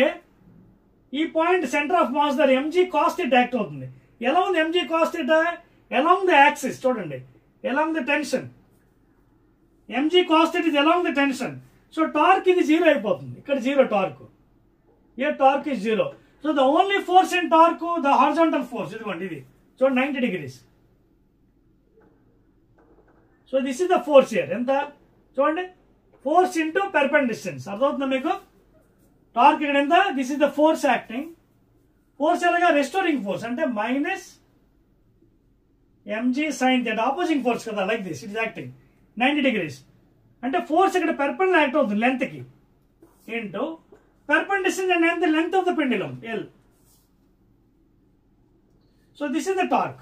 ఈ పాయింట్ సెంటర్ ఆఫ్ మాస్ దగ్గర mg cos θ యాక్ట్ అవుతుంది. ఎలా ఉంది mg cos θ? along the axis చూడండి, along the tension. mg cos theta is along the tension. So torque ఇది 0 అయిపోతుంది. ఇక్కడ 0 torque. Here torque is 0. So the only force in torque, the horizontal force, ఇదిగోండి ఇది. So 90 degrees. So this is the force here. ఎంత చూడండి, force into perpendicular distance. అర్థమవుతుందా మీకు? Torque ఇక్కడ ఎంత? This is the force acting. Force ఎలాగా? Restoring force అంటే minus mg sin theta, opposing force కదా, like this it is acting 90 degrees. అంటే ఫోర్స్ ఇక్కడ పెర్పెండిక్యులర్ యాక్ట్ అవుతుంది లెంత్ కి, into perpendicular distance and the length of the pendulum L. So this is the torque,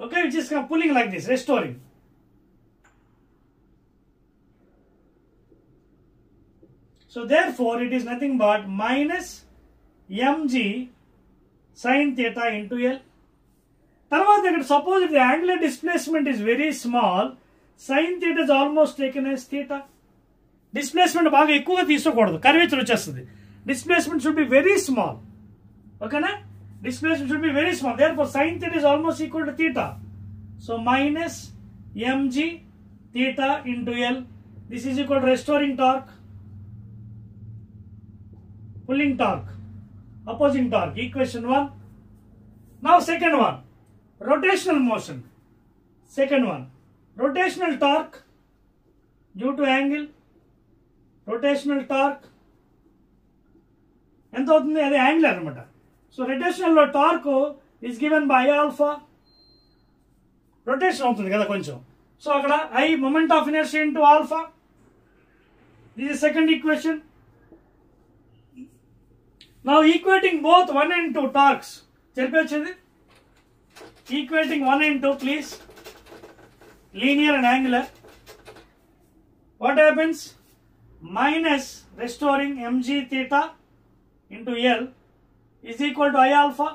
okay, which is pulling like this, restoring. So therefore it is nothing but minus mg sin theta into L. తర్వాత ఇక్కడ suppose if the angular displacement is very small, sin theta is almost taken as theta. Displacement బాగా ఎక్కువగా తీసుకోకూడదు, curvature వచ్చేస్తుంది. Displacement should be very small. ఓకేనా? Displacement should be very small. Therefore sin theta is almost equal to theta. So minus mg theta into L. This is equal to restoring torque, pulling torque, opposing torque. Equation 1. Now second one, rotational motion. Second one, rotational torque due to angle. Rotational torque ఎంత అవుతుంది? అది angle అనమాట. So rotational లో torque is given by alpha. Rotation అవుతుంది కదా కొంచెం. So అక్కడ I moment of inertia into alpha. This is second equation. Now equating both 1 and 2 torques చెప్పొచ్చింది. Equating 1 and 2 please, linear and angular. What happens? Minus restoring mg theta into L is equal to I alpha.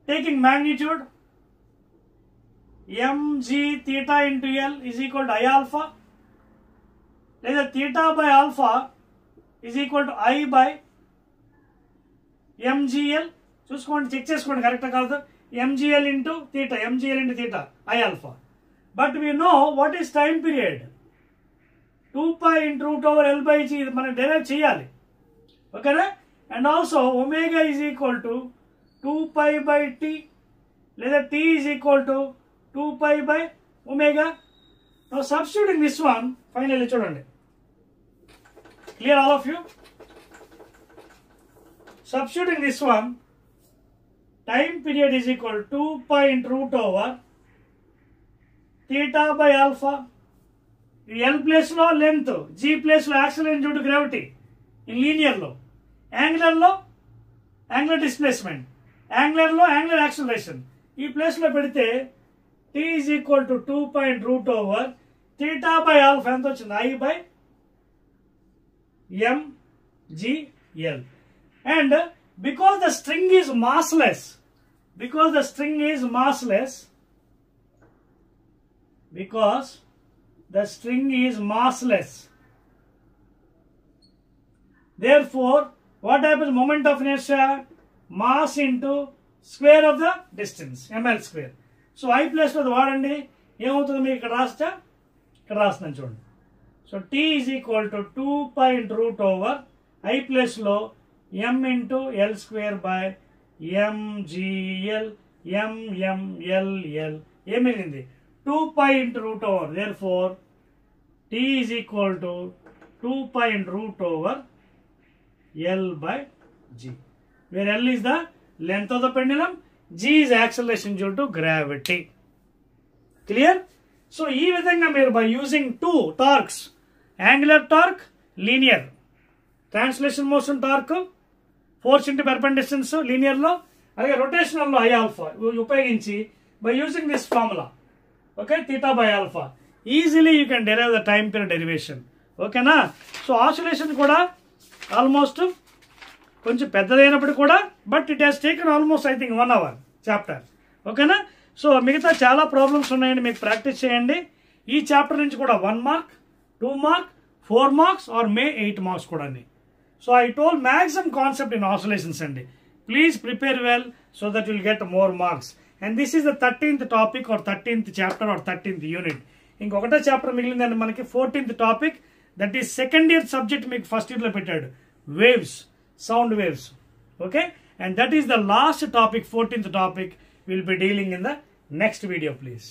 Taking magnitude, mg theta into L is equal to I alpha. లేదా theta by alpha is equal to I by mgl. చూసుకోండి, check చేసుకోండి కరెక్టా కాదు. mgl into theta, mgl into theta, I alpha. But we know what is time period. 2 pi into root over L by G, ఇది మనం derive చేయాలి. ఓకేనా? And also omega is equal to 2 pi by T, లేదా T is equal to 2 pi by omega. Now substituting this one, finally చూడండి, clear all of you? Substituting this one, time period is equal 2 pi into root over theta by alpha. L place లో length, G place లో acceleration due to gravity in linear లో, angular లో angular displacement, angular లో angular acceleration. ఈ place లో పెడితే T is equal to 2 pi into root over theta by alpha. ఎంత వచ్చింది? I by mgl. And because the string is massless, because the string is massless, because the string is massless, therefore what happens? Moment of inertia, mass into square of the distance, ml square. So I place లో వాడండి, ఏమవుతుంది మీకు ఇక్కడ రాస్తా, ఇక్కడ రాస్తున్నాను చూడండి. So T is equal to 2 pi into root over I place లో m into L square by mgl mmll. ఏమైంది? 2 pi into root over. Therefore T is equal to 2 pi into root over L by G, where L is the length of the pendulum, G is acceleration due to gravity. Clear? So ఈ విధంగా మీరు by using two torques, angular torque, linear, translation motion torque, force into perpendicular distance linear లో, అలాగే rotational లో I alpha ఉపయోగించి by using this formula, okay, theta by alpha, easily you can derive the time period derivation. ఓకేనా? So oscillation కూడా almost కొంచెం పెద్దదైనప్పుడు కూడా, but it has taken almost I think 1 hour chapter. ఓకేనా? So మిగతా చాలా problems ఉన్నాయండి, మీకు ప్రాక్టీస్ చేయండి. ఈ చాప్టర్ నుంచి కూడా 1 mark, 2 mark, 4 marks or may 8 marks కూడా. So I told maximum concept in oscillations అండి. Please prepare well so that will get more marks. And this is the 13th topic or 13th chapter or 13th unit. ఇంకొకటే chapter మిగిలిందండి మనకి 14th topic. That is second year subject మీకు first year లో పెట్టాడు, waves, sound waves. Okay, and that is the last topic, 14th topic. Will be dealing in the next video please.